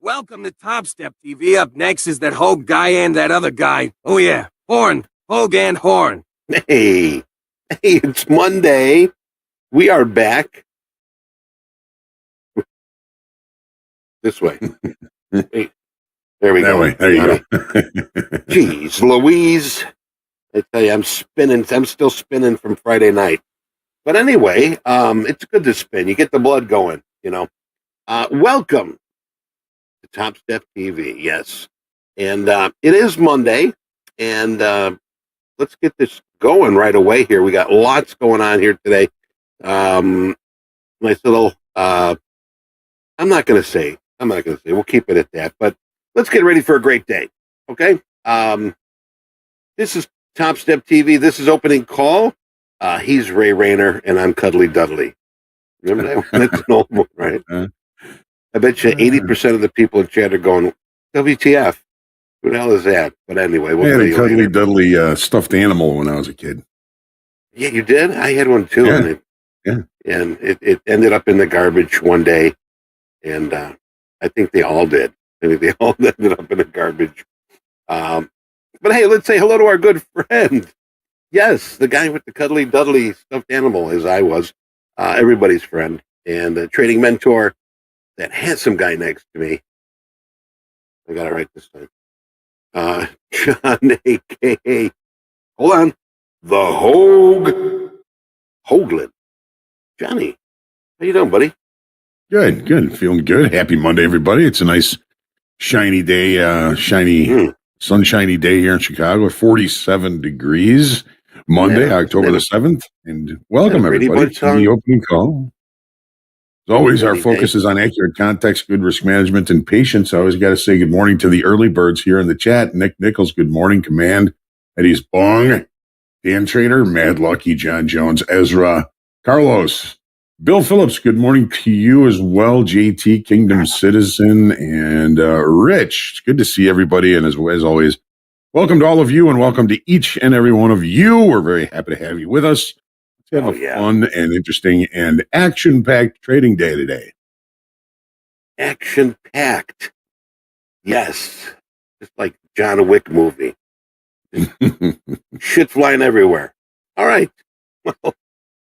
Welcome to Topstep TV. Up next is that Hogue guy and that other guy. Oh yeah, Horn. Hogue and Horn. Hey, it's Monday. We are back. This way. Hey, there we go. Way. There you go. Jeez, Louise. I tell you, I'm spinning. I'm still spinning from Friday night. But anyway, it's good to spin. You get the blood going, you know. Welcome to Topstep TV. Yes. And it is Monday. And let's get this going right away here. We got lots going on here today. Nice little, I'm not going to say. We'll keep it at that. But let's get ready for a great day. Okay? This is Topstep TV. This is opening call. He's Ray Rayner, and I'm Cuddly Dudley. Remember that one? That's an old one, right? I bet you 80% of the people in chat are going, WTF? Who the hell is that? But anyway, I had a Cuddly Dudley stuffed animal when I was a kid. Yeah, you did? I had one too. Yeah. And it ended up in the garbage one day. And I think they all did. I think they all ended up in the garbage. But hey, let's say hello to our good friend. Yes, the guy with the Cuddly Dudley stuffed animal, as I was. Everybody's friend. And a trading mentor, that handsome guy next to me. I got it right this time. John, a.k.a. Hold on. The Hogue. Hoagland. Johnny, how you doing, buddy? Good. Feeling good. Happy Monday, everybody. It's a nice shiny day, sunshiny day here in Chicago. 47 degrees. Monday, October the 7th. And welcome, everybody, to the opening call. As always, our focus is on accurate context, good risk management, and patience. I always got to say good morning to the early birds here in the chat. Nick Nichols, good morning. Command, Eddie's Bong, Dan Trader, Mad Lucky, John Jones, Ezra, Carlos, Bill Phillips, good morning to you as well. JT, Kingdom Citizen, and Rich. It's good to see everybody. And as always, welcome to all of you, and welcome to each and every one of you. We're very happy to have you with us. Let's have a fun and interesting and action-packed trading day today. Action-packed. Yes. Just like John Wick movie. Shit flying everywhere. All right. Well,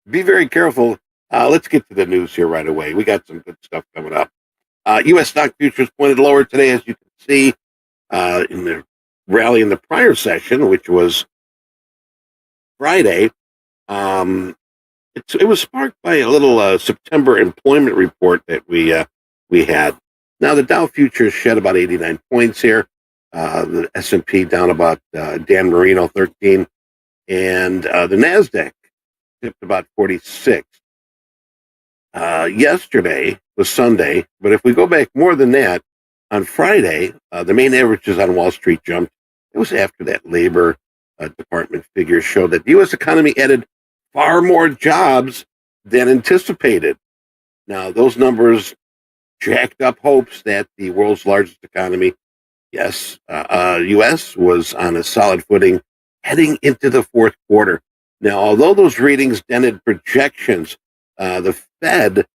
be very careful. Let's get to the news here right away. We got some good stuff coming up. U.S. stock futures pointed lower today, as you can see, in the rally in the prior session, which was Friday. It was sparked by a little September employment report that we had. Now, the Dow futures shed about 89 points here. The S&P down about Dan Marino 13, and the Nasdaq dipped about 46. Yesterday was Sunday, but if we go back more than that, on Friday, the main averages on Wall Street jumped. It was after that Labor Department figures showed that the U.S. economy added far more jobs than anticipated. Now, those numbers jacked up hopes that the world's largest economy, yes, U.S., was on a solid footing heading into the fourth quarter. Now, although those readings dented projections, the Fed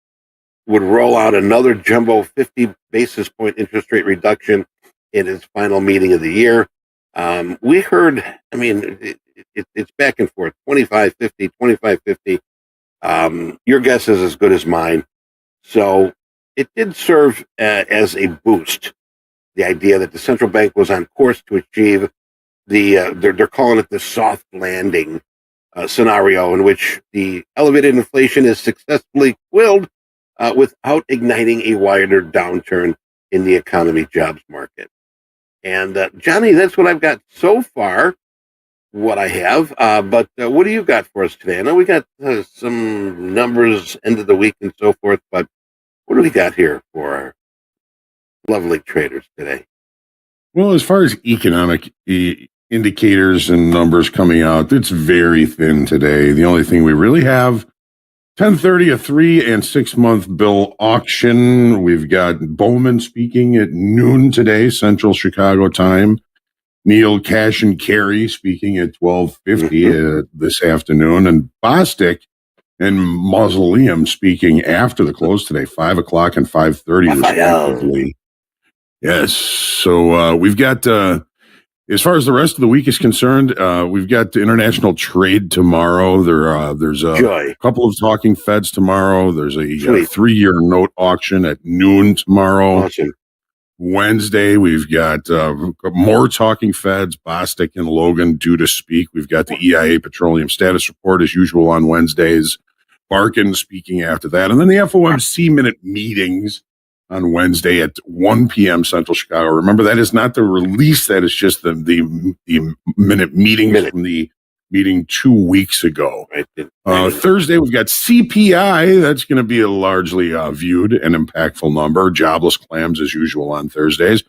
would roll out another jumbo 50 basis point interest rate reduction in its final meeting of the year. We heard, it's back and forth, 25-50, 25-50. Your guess is as good as mine. So it did serve as a boost. The idea that the central bank was on course to achieve they're calling it the soft landing scenario, in which the elevated inflation is successfully quelled without igniting a wider downturn in the economy jobs market. And Johnny, that's what I've got so far, what I have. But what do you got for us today? I know we got some numbers, end of the week and so forth, but what do we got here for our lovely traders today? Well, as far as economic indicators and numbers coming out, it's very thin today. The only thing we really have, 10:30, a 3 and 6 month bill auction. We've got Bowman speaking at noon today, Central Chicago time. Neil Cash and Carey speaking at 12:50 this afternoon, and Bostic and Mausoleum speaking after the close today, 5 o'clock and 5:30 respectively. Yes. So we've got, as far as the rest of the week is concerned, we've got the international trade tomorrow. There's a Joy. couple of talking feds tomorrow. There's a Sweet. 3-year note auction at noon tomorrow. Awesome. Wednesday, we've got more talking feds, Bostic and Logan due to speak. We've got the EIA Petroleum Status Report as usual on Wednesdays. Barkin speaking after that. And then the FOMC minute meetings on Wednesday at 1 p.m. Central Chicago. Remember, that is not the release. That is just the minute meetings from the meeting 2 weeks ago. Right. Thursday, we've got CPI. That's going to be a largely viewed and impactful number. Jobless claims as usual on Thursdays.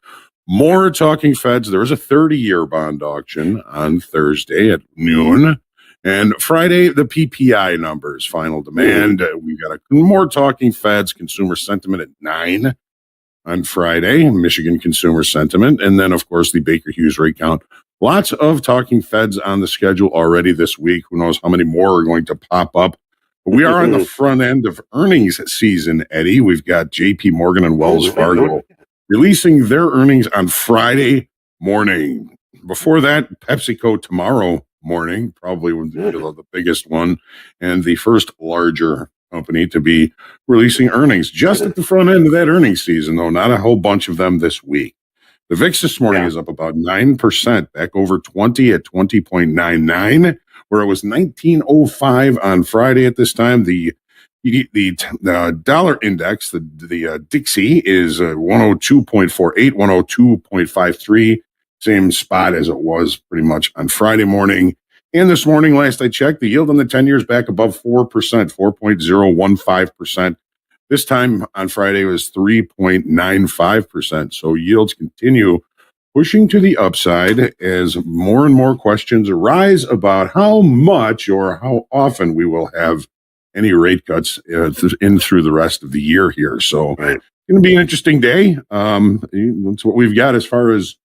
More talking feds. There is a 30-year bond auction on Thursday at noon. And Friday, the PPI numbers, final demand. We've got more talking feds, consumer sentiment at 9 on Friday, Michigan consumer sentiment. And then, of course, the Baker Hughes rate count. Lots of talking feds on the schedule already this week. Who knows how many more are going to pop up. But we are on the front end of earnings season, Eddie. We've got JP Morgan and Wells Fargo releasing their earnings on Friday morning. Before that, PepsiCo tomorrow morning, probably the biggest one and the first larger company to be releasing earnings just at the front end of that earnings season, though not a whole bunch of them this week. The VIX this morning is up about 9%, back over 20 at 20.99, where it was 19.05 on Friday at this time. The dollar index, the Dixie, is 102.48, 102.53, same spot as it was pretty much on Friday morning. And this morning, last I checked, the yield on the 10 years back above 4%, 4.015%. This time on Friday was 3.95%. So yields continue pushing to the upside as more and more questions arise about how much or how often we will have any rate cuts in through the rest of the year here. So it's going to be an interesting day. That's what we've got as far as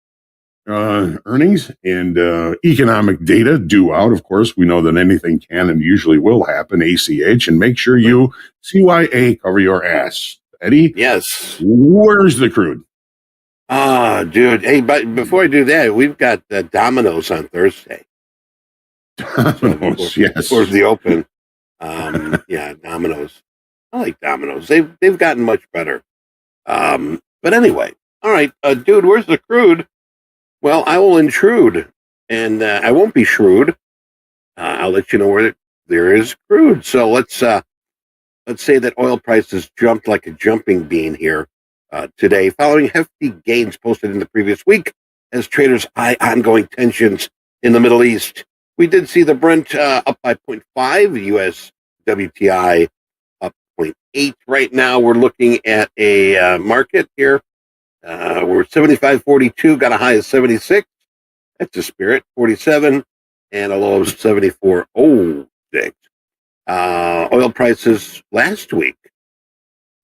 earnings and economic data due out. Of course, we know that anything can and usually will happen, ACH, and make sure you CYA cover your ass. Eddie? Yes. Where's the crude? Dude. Hey, but before I do that, we've got Domino's on Thursday. Domino's, yes. Towards the open. Domino's. I like Domino's. They've gotten much better. But anyway, all right, dude, where's the crude? Well, I will intrude, and I won't be shrewd. I'll let you know where there is crude. So let's say that oil prices jumped like a jumping bean here today, following hefty gains posted in the previous week as traders eye ongoing tensions in the Middle East. We did see the Brent up by 0.5, US WTI up 0.8. Right now, we're looking at a market here. We're 75.42, got a high of 76. That's the spirit. 47 and a low of 74.06. Oil prices last week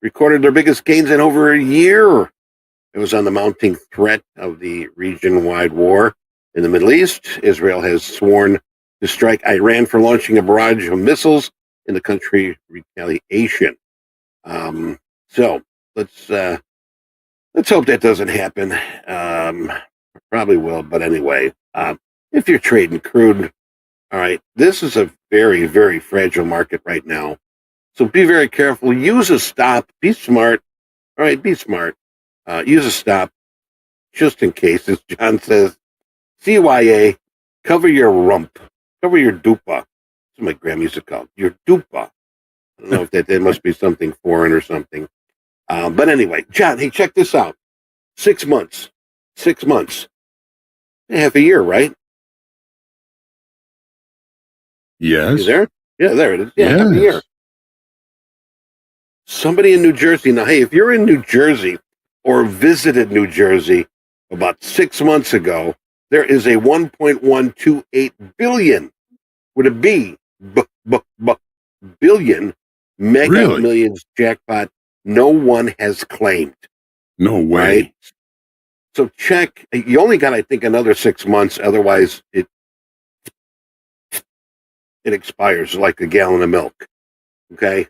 recorded their biggest gains in over a year. It was on the mounting threat of the region-wide war in the Middle East. Israel has sworn to strike Iran for launching a barrage of missiles in the country retaliation. So let's hope that doesn't happen. Probably will, but anyway, if you're trading crude, all right, this is a very, very fragile market right now. So be very careful. Use a stop. Be smart. All right, be smart. Use a stop just in case, as John says. CYA, cover your rump. Cover your dupa. That's what my grandma used to call it. Your dupa. I don't know if that must be something foreign or something. But anyway, John, hey, check this out. 6 months. 6 months. Half a year, right? Yes. You there? Yeah, there it is. Yeah, half a year. Somebody in New Jersey. Now, hey, if you're in New Jersey or visited New Jersey about 6 months ago, there is a 1.128 billion with a billion mega millions jackpot no one has claimed. No way. Right? So check. You only got, I think, another 6 months. Otherwise, it expires like a gallon of milk. Okay.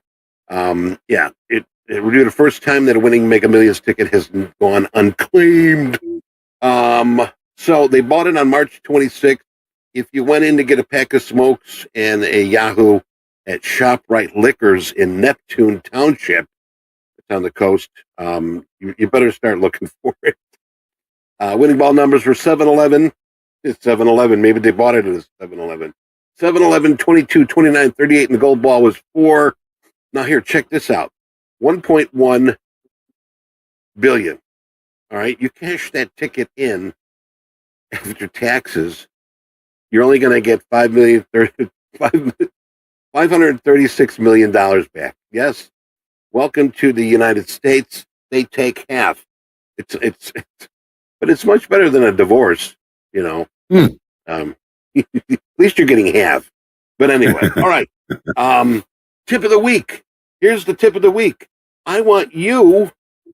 it would be the first time that a winning Mega Millions ticket has gone unclaimed. So they bought it on March 26th. If you went in to get a pack of smokes and a Yahoo at ShopRite Liquors in Neptune Township, it's on the coast, you better start looking for it. Winning ball numbers were 7-11. It's 7-11. Maybe they bought it as 7-11. 7-11, 22, 29, 38, and the gold ball was 4. Now here, check this out. 1.1 billion. All right, you cash that ticket in after taxes, you're only going to get $536 million back. Yes, welcome to the United States. They take half. But it's much better than a divorce, you know. At least you're getting half. But anyway, all right. Tip of the week. Here's the tip of the week. I want you,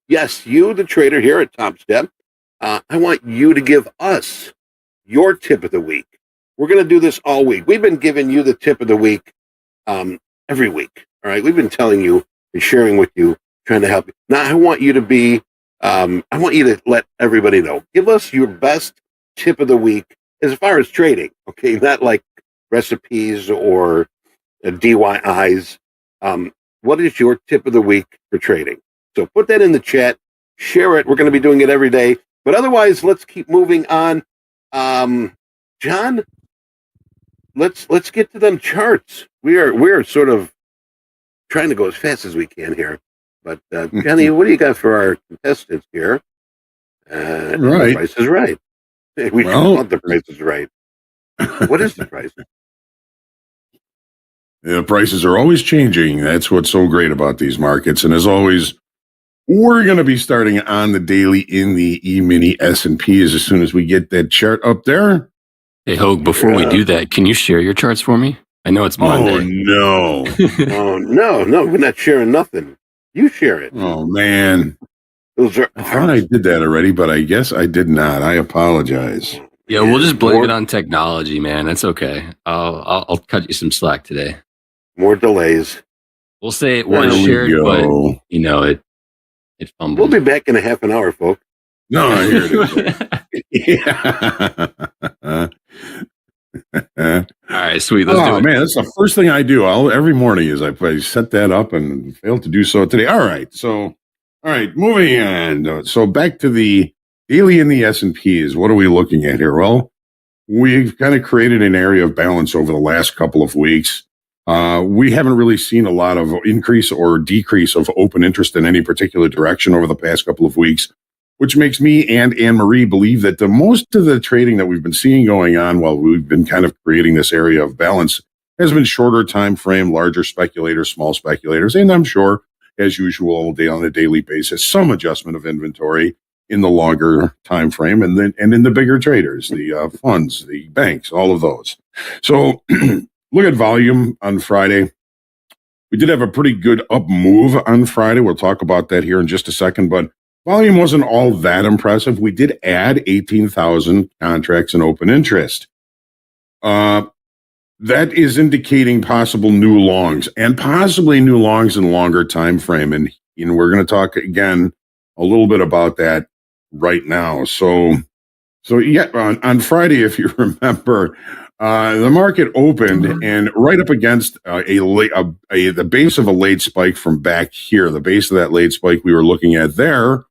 yes, you, the trader here at Topstep, I want you to give us your tip of the week. We're going to do this all week. We've been giving you the tip of the week every week. All right. We've been telling you and sharing with you, trying to help you. Now, I want you to be, I want you to let everybody know. Give us your best tip of the week as far as trading. Okay. Not like recipes or DIYs. What is your tip of the week for trading? So put that in the chat, share it. We're going to be doing it every day. But otherwise, let's keep moving on. John, let's get to them charts. We're sort of trying to go as fast as we can here. But Johnny, what do you got for our contestants here? Right. The price is right. We want the price is right. What is the price? The prices are always changing. That's what's so great about these markets. And as always, we're going to be starting on the daily in the E-mini S&Ps as soon as we get that chart up there. Hey, Hogue, before we do that, can you share your charts for me? I know it's Monday. Oh, no. Oh, no, we're not sharing nothing. You share it. Oh, man. Those are I thought I did that already, but I guess I did not. I apologize. Yeah, we'll just blame it on technology, man. That's okay. I'll cut you some slack today. More delays. We'll say it was shared, but you know it fumbled. We'll be back in a half an hour, folks. No, here it is. Yeah. All right, sweet. Let's do it. Man, that's the first thing I do. Every morning is I set that up and failed to do so today. All right, moving on. So back to the daily in the S&Ps. What are we looking at here? Well, we've kind of created an area of balance over the last couple of weeks. We haven't really seen a lot of increase or decrease of open interest in any particular direction over the past couple of weeks, which makes me and Anne-Marie believe that the most of the trading that we've been seeing going on while we've been kind of creating this area of balance has been shorter time frame, larger speculators, small speculators, and I'm sure, as usual, on a daily basis, some adjustment of inventory in the longer time frame and in the bigger traders, the funds, the banks, all of those. So look at volume on Friday. We did have a pretty good up move on Friday. We'll talk about that here in just a second, but volume wasn't all that impressive. We did add 18,000 contracts in open interest. That is indicating possible new longs and possibly new longs in longer time frame. And we're going to talk again a little bit about that right now. So yeah, on Friday, if you remember, the market opened and right up against the base of a late spike from back here. The base of that late spike we were looking at there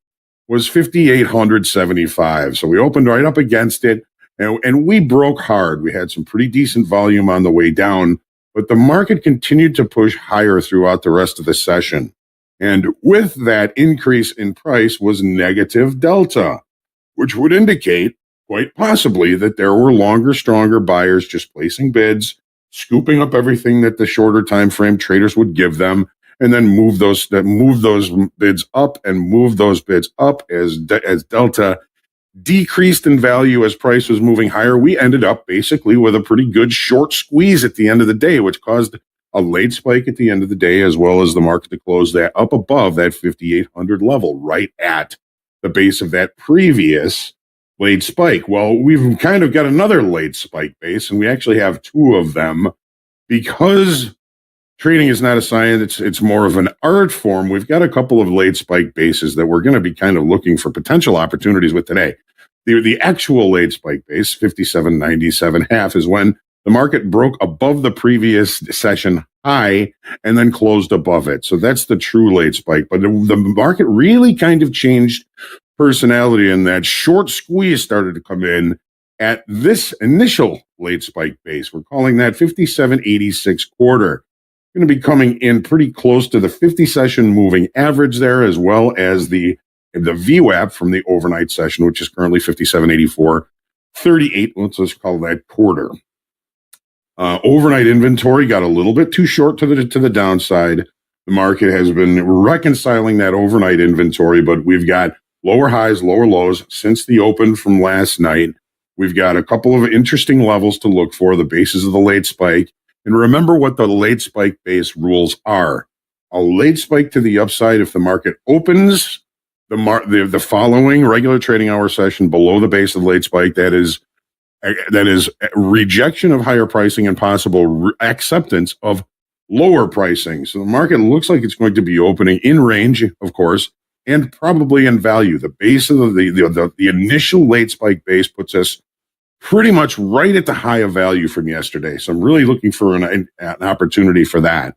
was 5,875. So we opened right up against it and we broke hard. We had some pretty decent volume on the way down, but the market continued to push higher throughout the rest of the session. And with that increase in price was negative delta, which would indicate quite possibly that there were longer, stronger buyers just placing bids, scooping up everything that the shorter time frame traders would give them, and then move those bids up and move those bids up as delta decreased in value as price was moving higher. We ended up basically with a pretty good short squeeze at the end of the day, which caused a late spike at the end of the day, as well as the market to close that up above that 5,800 level, right at the base of that previous late spike. Well, we've kind of got another late spike base, and we actually have two of them because trading is not a science. It's more of an art form. We've got a couple of late spike bases that we're going to be kind of looking for potential opportunities with today. The actual late spike base, 57.97.5, is when the market broke above the previous session high and then closed above it. So that's the true late spike. But the market really kind of changed personality, and that short squeeze started to come in at this initial late spike base. We're calling that 57.86 quarter. Going to be coming in pretty close to the 50 session moving average there, as well as the VWAP from the overnight session, which is currently 57.84.38. Let's just call that quarter. Overnight inventory got a little bit too short to the downside. The market has been reconciling that overnight inventory, but we've got lower highs, lower lows since the open from last night. We've got a couple of interesting levels to look for, the bases of the late spike. And remember what the late spike base rules are. A late spike to the upside if the market opens the following regular trading hour session below the base of the late spike. That is rejection of higher pricing and possible acceptance of lower pricing. So the market looks like it's going to be opening in range, of course, and probably in value. The base of the initial late spike base puts us pretty much right at the high of value from yesterday. So I'm really looking for an opportunity for that.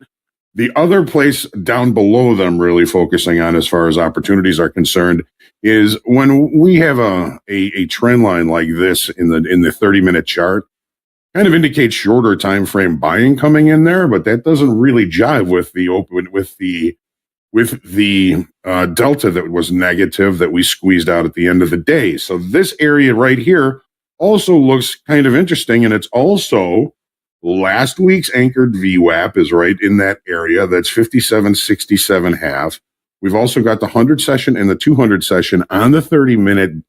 The other place down below that I'm really focusing on as far as opportunities are concerned is when we have a trend line like this in the 30-minute chart, kind of indicates shorter time frame buying coming in there, but that doesn't really jive with the delta that was negative that we squeezed out at the end of the day. So this area right here also looks kind of interesting, and it's also last week's anchored VWAP is right in that area. That's 57.67.5. We've also got the 100 session and the 200 session on the 30-minute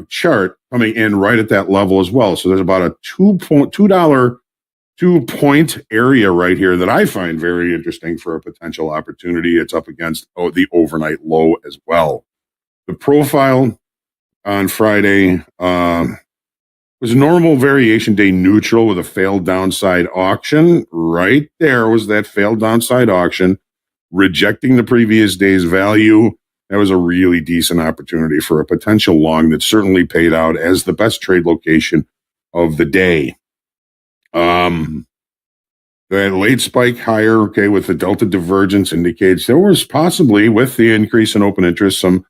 chart coming in right at that level as well. So there's about a $2 area right here that I find very interesting for a potential opportunity. It's up against the overnight low as well. The profile on Friday was normal variation day neutral with a failed downside auction. Right there was that failed downside auction, rejecting the previous day's value. That was a really decent opportunity for a potential long that certainly paid out as the best trade location of the day. That late spike higher, okay, with the delta divergence indicates there was possibly, with the increase in open interest, some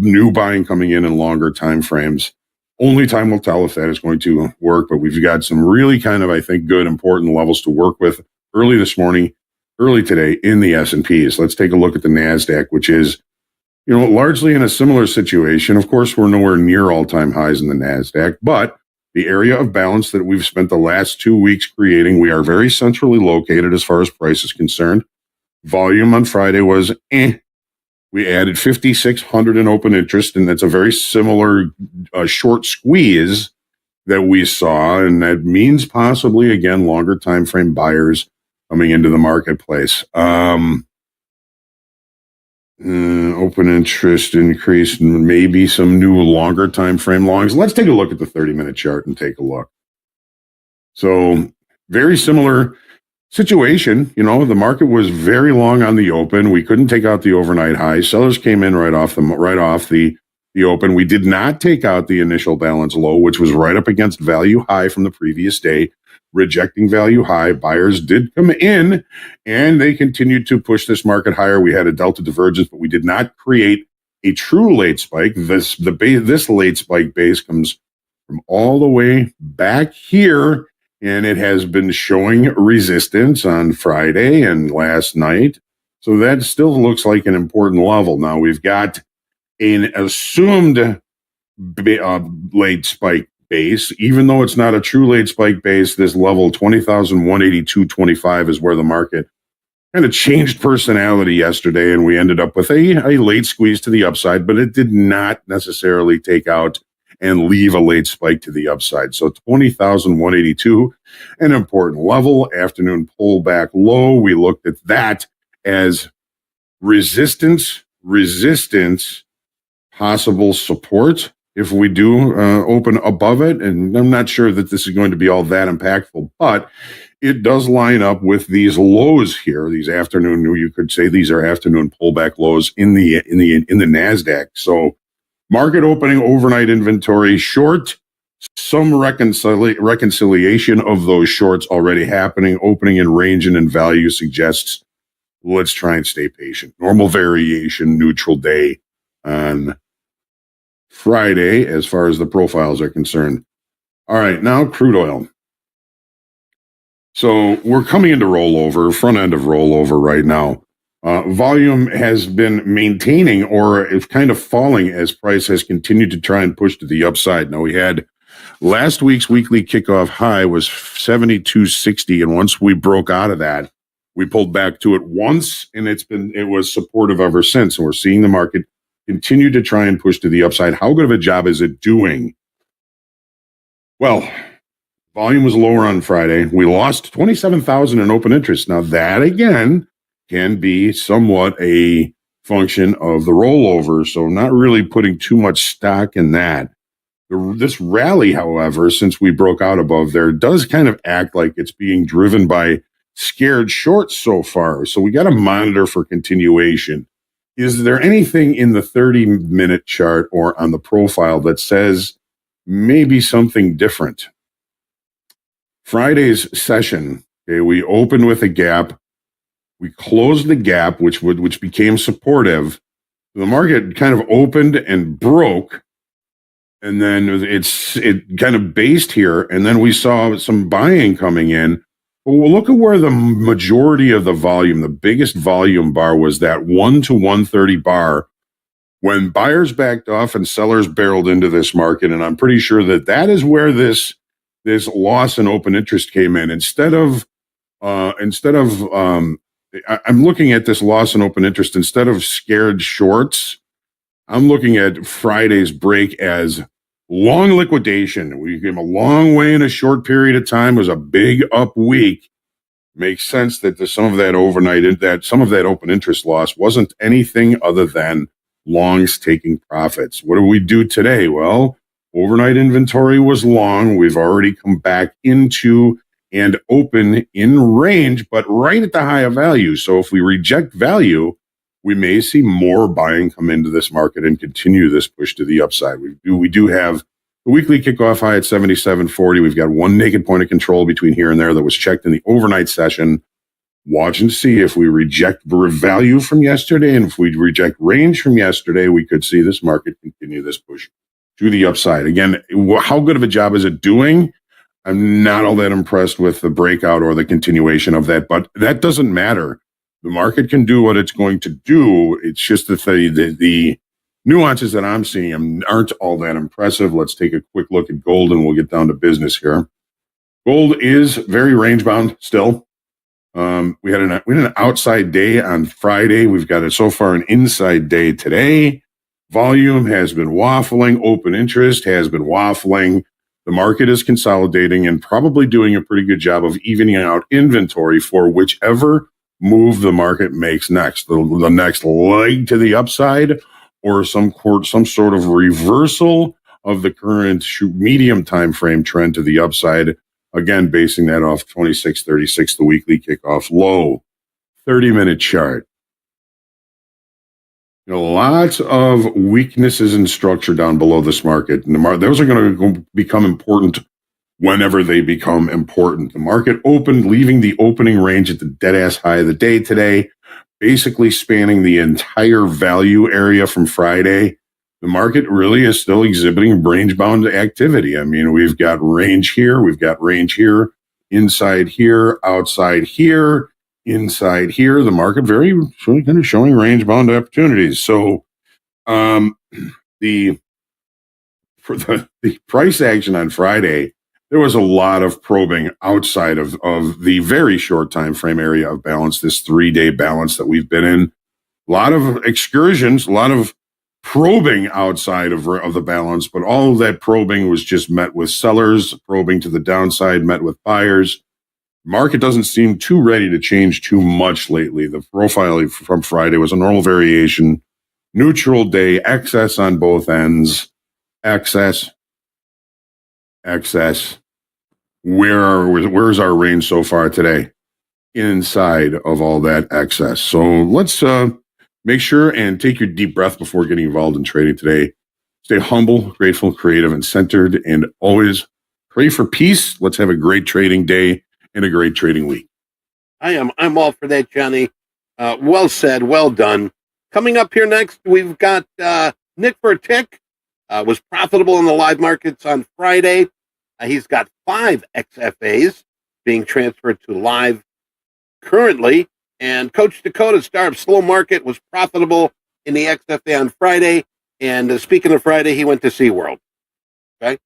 new buying coming in longer time frames. Only time will tell if that is going to work, but we've got some really kind of, I think, good, important levels to work with early today in the S&Ps. Let's take a look at the NASDAQ, which is, largely in a similar situation. Of course, we're nowhere near all-time highs in the NASDAQ, but the area of balance that we've spent the last 2 weeks creating, we are very centrally located as far as price is concerned. Volume on Friday was We added 5,600 in open interest, and that's a very similar short squeeze that we saw, and that means possibly, again, longer time frame buyers coming into the marketplace. Open interest increase, and maybe some new longer time frame longs. Let's take a look at the 30-minute chart and take a look. So very similar situation. The market was very long on the open. We couldn't take out the overnight high. Sellers came in right off the open. We did not take out the initial balance low, which was right up against value high from the previous day, rejecting value high. Buyers did come in, and they continued to push this market higher. We had a delta divergence, but we did not create a true late spike. This late spike base comes from all the way back here, and it has been showing resistance on Friday and last night. So that still looks like an important level. Now we've got an assumed late spike base, even though it's not a true late spike base. This level 20,182.25 is where the market kind of changed personality yesterday, and we ended up with a late squeeze to the upside, but it did not necessarily take out and leave a late spike to the upside. So 20,182, an important level. Afternoon pullback low. We looked at that as resistance, possible support if we do open above it. And I'm not sure that this is going to be all that impactful, but it does line up with these lows here, these afternoon, you could say these are afternoon pullback lows in the NASDAQ. So market opening overnight inventory short, some reconciliation of those shorts already happening, opening in range and in value suggests let's try and stay patient. Normal variation, neutral day on Friday as far as the profiles are concerned. All right, now crude oil. So we're coming into rollover, front end of rollover right now. Volume has been maintaining or is kind of falling as price has continued to try and push to the upside. Now we had last week's weekly kickoff high was 72.60, and once we broke out of that, we pulled back to it once, and it was supportive ever since. And we're seeing the market continue to try and push to the upside. How good of a job is it doing? Well, volume was lower on Friday. We lost 27,000 in open interest. Now that again can be somewhat a function of the rollover. So not really putting too much stock in that. This rally, however, since we broke out above there, does kind of act like it's being driven by scared shorts so far. So we got to monitor for continuation. Is there anything in the 30-minute chart or on the profile that says maybe something different? Friday's session, okay, we opened with a gap. We closed the gap, which became supportive. The market kind of opened and broke, and then it kind of based here, and then we saw some buying coming in. Well, look at where the majority of the volume, the biggest volume bar was that 1 to 130 bar when buyers backed off and sellers barreled into this market. And I'm pretty sure that is where this loss in open interest came in. I'm looking at this loss in open interest instead of scared shorts. I'm looking at Friday's break as long liquidation. We came a long way in a short period of time. It was a big up week. Makes sense that some of that open interest loss wasn't anything other than longs taking profits. What do we do today? Well, overnight inventory was long. We've already come back into and open in range, but right at the high of value. So if we reject value, we may see more buying come into this market and continue this push to the upside. We do have the weekly kickoff high at 77.40. We've got one naked point of control between here and there that was checked in the overnight session. Watch and see if we reject value from yesterday, and if we reject range from yesterday, we could see this market continue this push to the upside. Again, how good of a job is it doing? I'm not all that impressed with the breakout or the continuation of that, but that doesn't matter. The market can do what it's going to do. It's just that the nuances that I'm seeing aren't all that impressive. Let's take a quick look at gold and we'll get down to business here. Gold is very range bound still. We had an outside day on Friday. We've got so far an inside day today. Volume has been waffling. Open interest has been waffling. The market is consolidating and probably doing a pretty good job of evening out inventory for whichever move the market makes next, the next leg to the upside, or some sort of reversal of the current medium time frame trend to the upside. Again, basing that off 26.36, the weekly kickoff low. 30-minute chart. Lots of weaknesses in structure down below this market. And those are going to become important whenever they become important. The market opened, leaving the opening range at the dead-ass high of the day today, basically spanning the entire value area from Friday. The market really is still exhibiting range-bound activity. I mean, we've got range here, inside here, outside here, inside here. The market very kind of showing range-bound opportunities. So the price action on Friday, there was a lot of probing outside of the very short time frame area of balance, this 3-day balance that we've been in. A lot of excursions, a lot of probing outside of the balance, but all of that probing was just met with sellers, probing to the downside, met with buyers. Market doesn't seem too ready to change too much lately. The profile from Friday was a normal variation, neutral day, excess on both ends, excess, where's our range so far today? Inside of all that excess. So let's make sure and take your deep breath before getting involved in trading today. Stay humble, grateful, creative, and centered, and always pray for peace. Let's have a great trading day and a great trading week. I'm all for that, Johnny. Well said, well done. Coming up here next, we've got Nick for a Tick. Was profitable in the live markets on Friday. He's got 5 XFAs being transferred to live currently, and Coach Dakota, star of Slow Market, was profitable in the XFA on Friday. And speaking of Friday, he went to SeaWorld. Okay,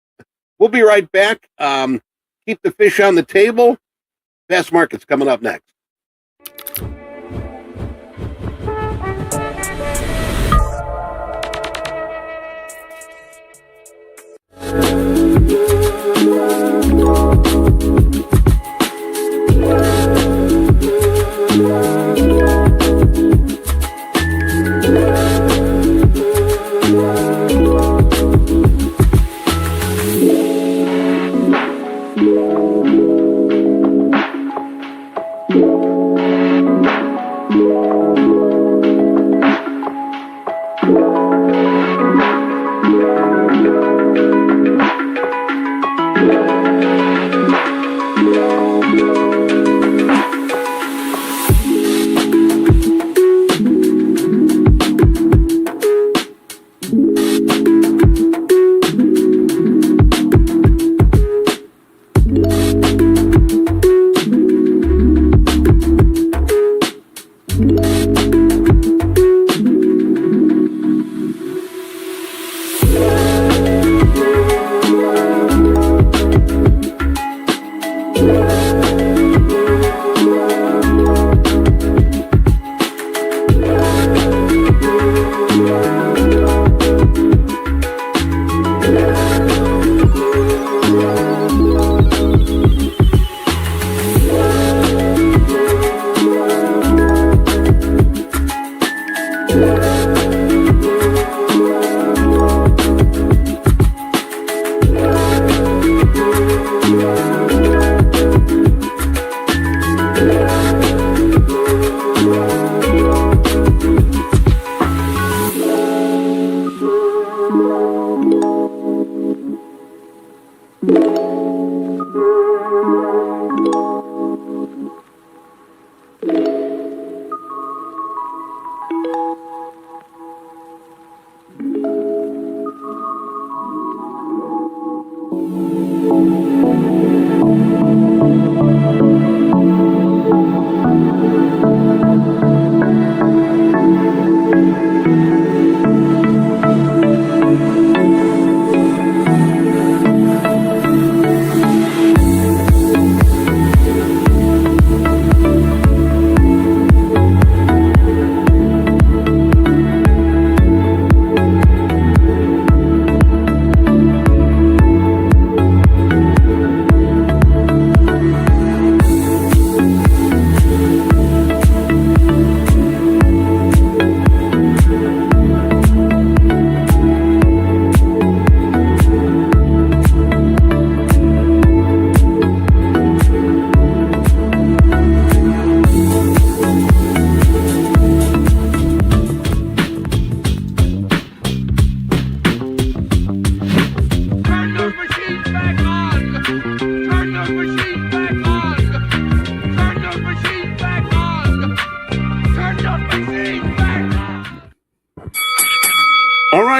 we'll be right back. Keep the fish on the table. Fast Markets coming up next.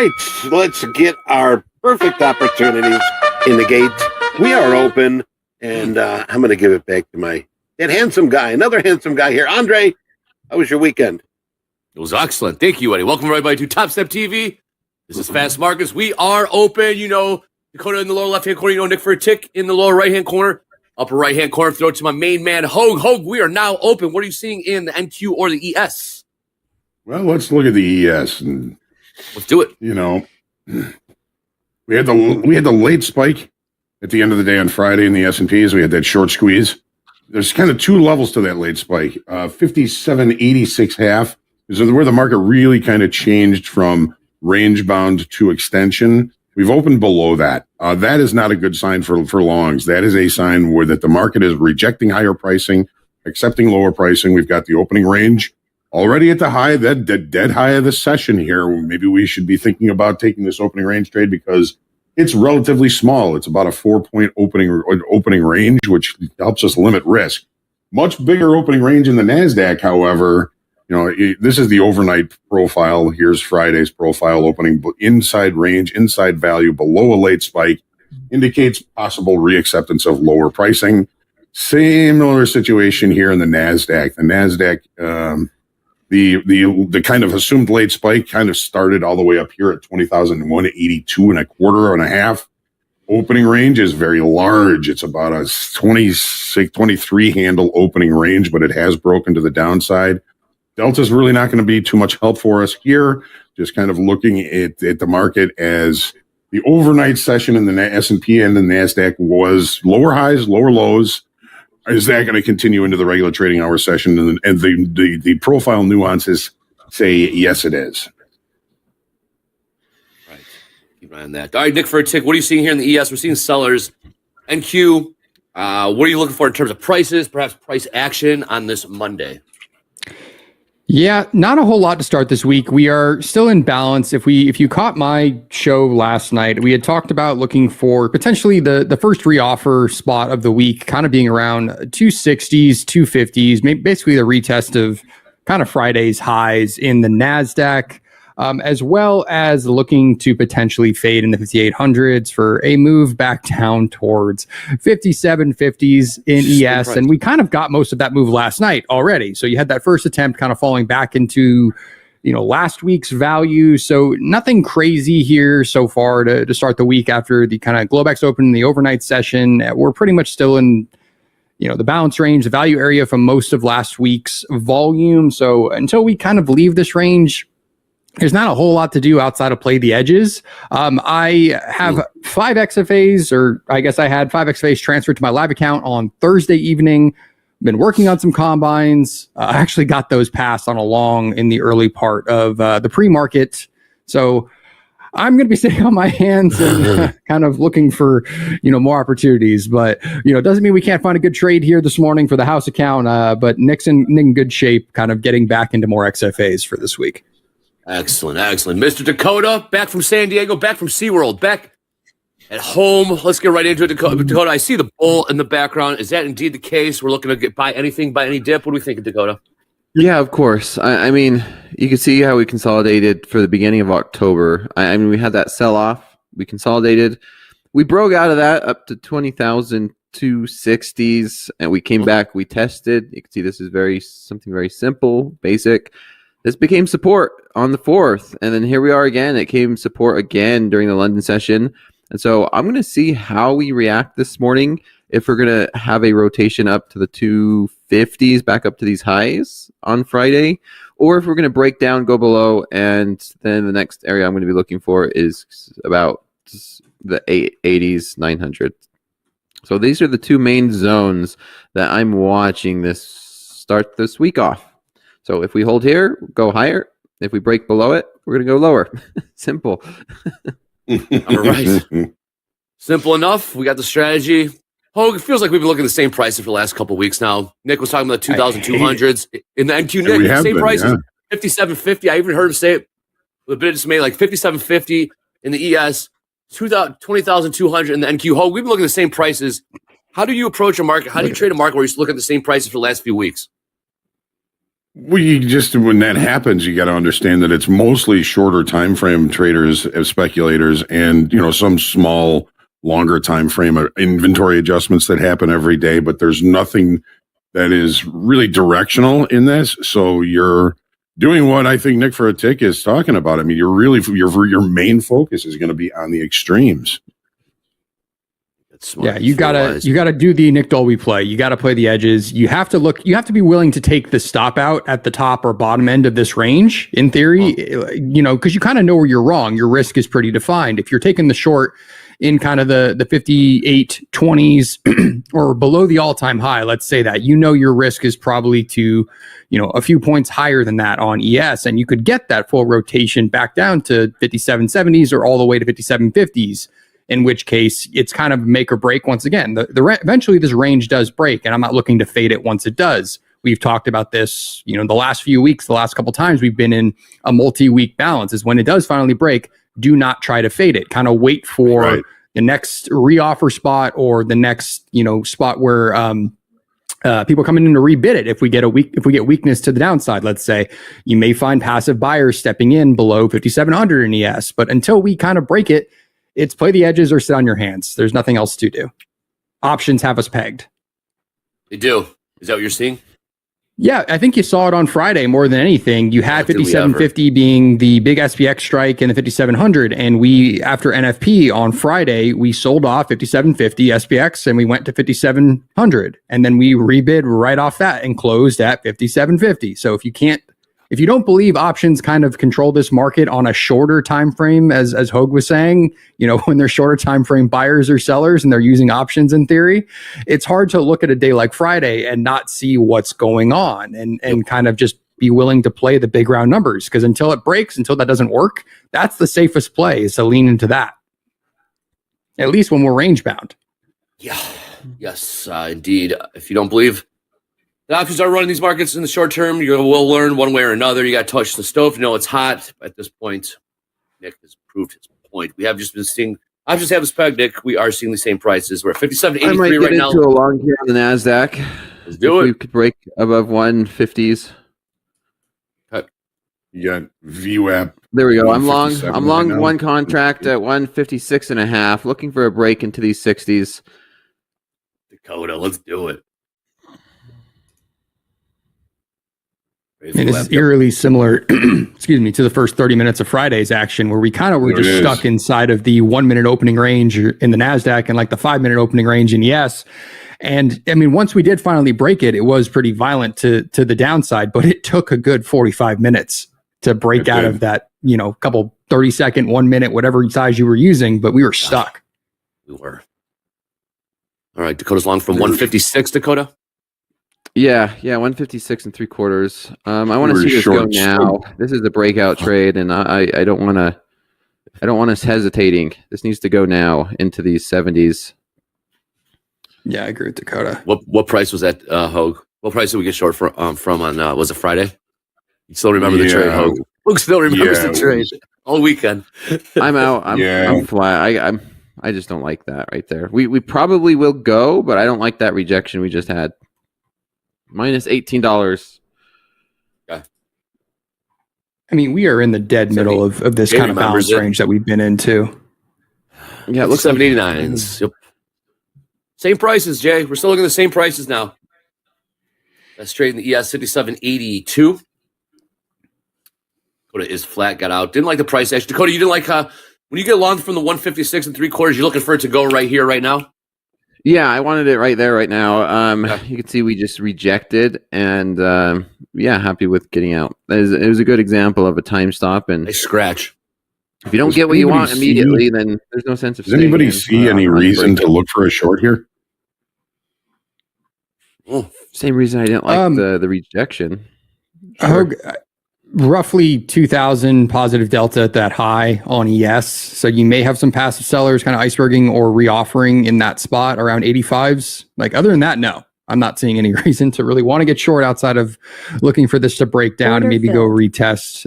right, let's get our perfect opportunities in the gate. We are open, and I'm going to give it back to that handsome guy, another handsome guy here. Andre, how was your weekend? It was excellent. Thank you, Eddie. Welcome, everybody, to Topstep TV. This is Fast Markets. We are open. You know, Dakota in the lower left-hand corner. You know, Nick for a tick in the lower right-hand corner. Upper right-hand corner, throw it to my main man, Hogue. Hogue, we are now open. What are you seeing in the NQ or the ES? Well, let's look at the ES. And, let's do it. You know, we had the late spike at the end of the day on Friday in the S&Ps. We had that short squeeze. There's kind of two levels to that late spike. 57.86 is where the market really kind of changed from range bound to extension. We've opened below that. That is not a good sign for longs. That is a sign where that the market is rejecting higher pricing, accepting lower pricing. We've got the opening range already at the high, that dead high of the session here. Maybe we should be thinking about taking this opening range trade because it's relatively small. It's about a 4-point opening range, which helps us limit risk. Much bigger opening range in the NASDAQ, however. This is the overnight profile. Here's Friday's profile opening inside range, inside value, below a late spike, indicates possible reacceptance of lower pricing. Similar situation here in the NASDAQ. The NASDAQ, the kind of assumed late spike kind of started all the way up here at 20,182 and a quarter and a half. Opening range is very large. It's about a 23 handle opening range, but it has broken to the downside. Delta's really not going to be too much help for us here. Just kind of looking at the market as the overnight session in the S&P and the NASDAQ was lower highs, lower lows. Is that going to continue into the regular trading hour session? And the profile nuances say yes, it is. Right. Keep an eye on that. All right, Nick, for a tick, what are you seeing here in the ES? We're seeing sellers. NQ, what are you looking for in terms of prices, perhaps price action on this Monday? Yeah, not a whole lot to start this week. We are still in balance. If you caught my show last night, we had talked about looking for potentially the first reoffer spot of the week, kind of being around 260s, 250s, basically the retest of kind of Friday's highs in the NASDAQ, as well as looking to potentially fade in the 5800s for a move back down towards 5750s in ES. And we kind of got most of that move last night already. So you had that first attempt kind of falling back into, last week's value. So nothing crazy here so far to start the week after the kind of Globex open in the overnight session. We're pretty much still in the balance range, the value area from most of last week's volume. So until we kind of leave this range, there's not a whole lot to do outside of play the edges. I have 5 XFAs, or I guess I had 5 XFAs transferred to my live account on Thursday evening. Been working on some combines. I actually got those passed on a long in the early part of the pre-market. So I'm going to be sitting on my hands and kind of looking for, more opportunities. But, it doesn't mean we can't find a good trade here this morning for the house account. But Nick's in good shape, kind of getting back into more XFAs for this week. Excellent. Mr. Dakota, back from San Diego, back from SeaWorld, back at home. Let's get right into it. Dakota, I see the bull in the background. Is that indeed the case? We're looking to buy anything, buy any dip. What do we think of Dakota? Yeah, of course. I mean, you can see how we consolidated for the beginning of October. I mean, we had that sell-off. We consolidated. We broke out of that up to 20,260s, and we came back. We tested. You can see this is something very simple, basic. This became support on the 4th, and then here we are again. It came support again during the London session, and so I'm going to see how we react this morning, if we're going to have a rotation up to the 250s, back up to these highs on Friday, or if we're going to break down, go below, and then the next area I'm going to be looking for is about the 880s, 900. So these are the two main zones that I'm watching start this week off. So if we hold here, go higher. If we break below it, we're going to go lower. Simple. All right. Simple enough. We got the strategy. Hogue, it feels like we've been looking at the same prices for the last couple of weeks now. Nick was talking about the 2,200s. In the NQ, Nick, same prices. Yeah. 57.50. I even heard him say it with a bit of dismay, like 57.50 in the ES, 20,200 in the NQ. Hogue, we've been looking at the same prices. How do you approach a market? How do you trade a market where you look at the same prices for the last few weeks? When that happens, you got to understand that it's mostly shorter time frame traders, speculators, and some small, longer time frame inventory adjustments that happen every day. But there's nothing that is really directional in this. So you're doing what I think Nick for a tick is talking about. I mean, your main focus is going to be on the extremes. Yeah, you gotta do the Nick Dolby play. You gotta play the edges. You have to be willing to take the stop out at the top or bottom end of this range, in theory, because you kind of know where you're wrong. Your risk is pretty defined. If you're taking the short in kind of the 58.20s or below the all-time high, let's say that, your risk is probably to, a few points higher than that on ES, and you could get that full rotation back down to 57.70s or all the way to 57.50s, in which case it's kind of make or break once again. Eventually this range does break, and I'm not looking to fade it once it does. We've talked about this, the last few weeks, the last couple times we've been in a multi-week balance is when it does finally break, do not try to fade it. Kind of wait for the next reoffer spot or the next, spot where people coming in to rebid it. If we get weakness to the downside, let's say, you may find passive buyers stepping in below 5,700 in ES. But until we kind of break it, it's play the edges or sit on your hands. There's nothing else to do. Options have us pegged. They do. Is that what you're seeing? Yeah, I think you saw it on Friday more than anything. You had 5750 being the big SPX strike and the 5700, and we, after NFP on Friday, we sold off 5750 SPX and we went to 5700, and then we rebid right off that and closed at 5750. So if you don't believe options kind of control this market on a shorter time frame, as Hogue was saying, when they're shorter time frame buyers or sellers and they're using options in theory, it's hard to look at a day like Friday and not see what's going on and kind of just be willing to play the big round numbers, because until it breaks, until that doesn't work, that's the safest play, is to lean into that, at least when we're range bound. Yeah. Yes, indeed. If you don't believe the options are running these markets in the short term, you will learn one way or another. You got to touch the stove to know it's hot. At this point, Nick has proved his point. We have just been seeing options have us pegged, Nick. We are seeing the same prices. We're at 57.83 right now. I might get into a long here on the NASDAQ. Let's do it. We could break above 150s. You got VWAP. There we go. I'm long right one contract at 156.5, looking for a break into these 60s. Dakota, let's do it. And it's eerily similar, excuse me, to the first 30 minutes of Friday's action, where we kind of were just stuck inside of the 1 minute opening range in the NASDAQ and like the 5 minute opening range in ES. And I mean, once we did finally break it, it was pretty violent to the downside, but it took a good 45 minutes to break out of that, couple 30-second, 1 minute, whatever size you were using, but we were stuck. We were. All right, Dakota's long from 156, Dakota. Yeah, 156.75. I want to see this go now. This is a breakout trade, and I don't want us hesitating. This needs to go now into these 70s. Yeah, I agree with Dakota. What price was that, Hogue? What price did we get short from on was it Friday? You still remember the trade, Hogue? Hogue still remembers the trade all weekend. I'm out. I'm flat. I just don't like that right there. We probably will go, but I don't like that rejection we just had. Minus $18. I mean, we are in the dead middle of this kind of balance range that we've been into. Yeah, it looks 789s. Yep. Same prices, Jay. We're still looking at the same prices now. That's straight in the ES 5782. Dakota is flat, got out. Didn't like the price action. Dakota, you didn't like when you get long from the 156.75, you're looking for it to go right here, right now? Yeah, I wanted it right there, right now. You can see we just rejected, and happy with getting out. It was a good example of a time stop. And nice scratch. If you don't get what you want immediately, then there's no sense of. Does anybody see any reason to look for a short here? Same reason I didn't like the rejection. Sure. Roughly 2,000 positive delta at that high on ES. So you may have some passive sellers kind of iceberging or reoffering in that spot around 85s. Like, other than that, no, I'm not seeing any reason to really want to get short outside of looking for this to break down and maybe go retest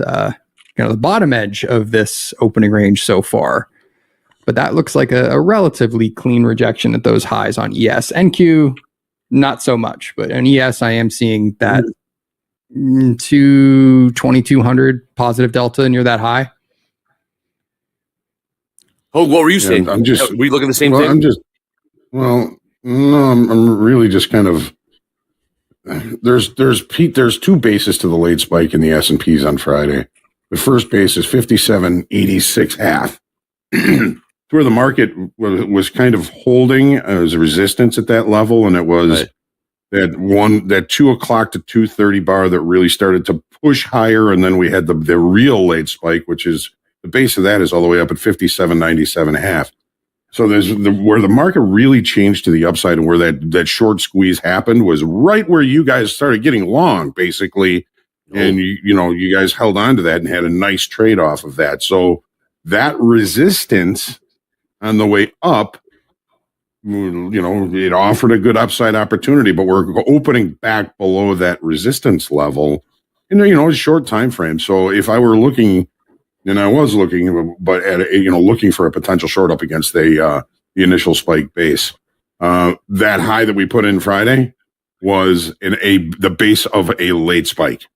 the bottom edge of this opening range so far. But that looks like a relatively clean rejection at those highs on ES. NQ, not so much, but on ES, I am seeing that 2,200 positive delta near that high. Oh, what were you saying? Were you looking at the same thing? No, I'm really just kind of. There's two bases to the late spike in the S&Ps on Friday. The first base is 57.86 half. Where the market was kind of holding as a resistance at that level, and it was that 2 o'clock to 2:30 bar that really started to push higher, and then we had the real late spike, which is the base of that is all the way up at 57.97 half. So there's where the market really changed to the upside and where that short squeeze happened was right where you guys started getting long, basically. And you guys held on to that and had a nice trade off of that. So that resistance on the way up, it offered a good upside opportunity, but we're opening back below that resistance level in a short time frame. So if I were looking, and I was looking, but looking for a potential short up against the initial spike base, that high that we put in Friday was the base of a late spike.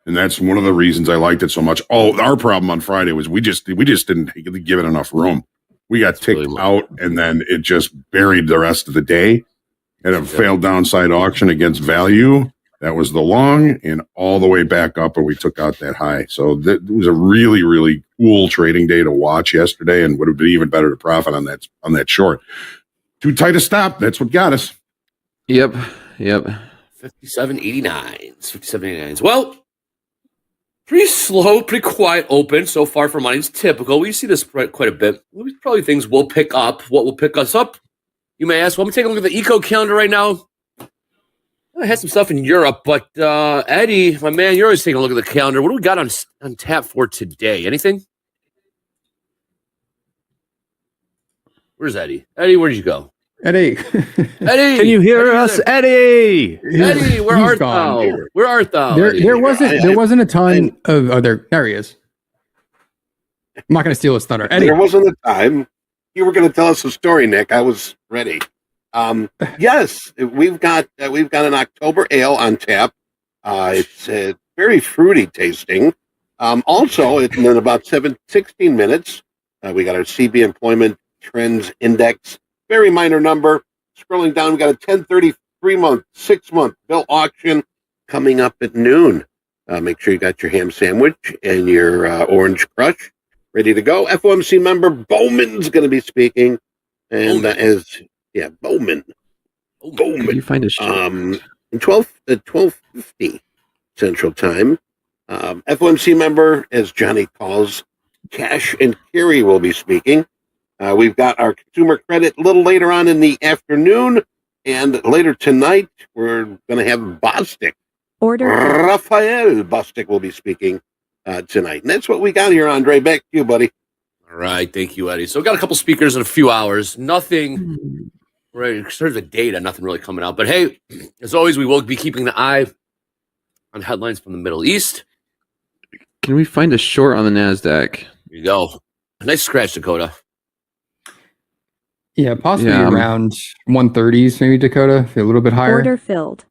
And that's one of the reasons I liked it so much. Oh, our problem on Friday was we just didn't give it enough room. We got ticked out, and then it just buried the rest of the day. And it failed downside auction against value. That was the long, and all the way back up, and we took out that high. So it was a really, really cool trading day to watch yesterday, and would have been even better to profit on that short. Too tight a stop. That's what got us. Yep. 57.89s. Well, pretty slow, pretty quiet open so far for money. It's typical. We see this quite a bit. Probably things will pick up. What will pick us up? You may ask. Well, I'm taking a look at the eco calendar right now. I had some stuff in Europe, but Eddie, my man, you're always taking a look at the calendar. What do we got on tap for today? Anything? Where's Eddie? Eddie, where'd you go? Eddie. Eddie, Can you hear us, Eddie? Eddie, where art thou? Where art thou? There wasn't a ton of there he is. I'm not going to steal his thunder. Eddie. There wasn't a time. You were going to tell us a story, Nick. I was ready. Yes, we've got an October ale on tap. It's very fruity tasting. Also, in about 16 minutes, we got our CB Employment Trends Index. Very minor number. Scrolling down, we got a 10:30 3-month, 6-month bill auction coming up at noon. Make sure you got your ham sandwich and your orange crush ready to go. FOMC member Bowman's going to be speaking, and Bowman. Can you find a show? In 12:50 Central Time. FOMC member, as Johnny calls, Cash and Carry will be speaking. We've got our consumer credit a little later on in the afternoon, and later tonight we're going to have Bostic. Rafael Bostic will be speaking tonight, and that's what we got here, Andre. Back to you, buddy. All right, thank you, Eddie. So we got a couple speakers in a few hours. Nothing, right? In terms of data, nothing really coming out. But hey, as always, we will be keeping the eye on headlines from the Middle East. Can we find a short on the NASDAQ? Here you go. Nice scratch, Dakota. Yeah, possibly around 130s, maybe, Dakota. A little bit higher. Order filled.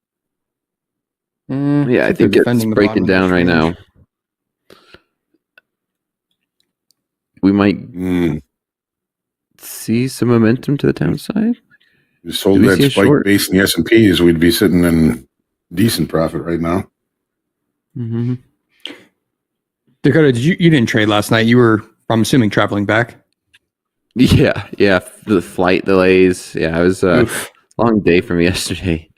I think it's breaking down right now. We might see some momentum to the downside. You sold that spike base in the S&Ps, we'd be sitting in decent profit right now. Mm-hmm. Dakota, you didn't trade last night. You were, I'm assuming, traveling back. Yeah. The flight delays. Yeah, it was a long day for me yesterday.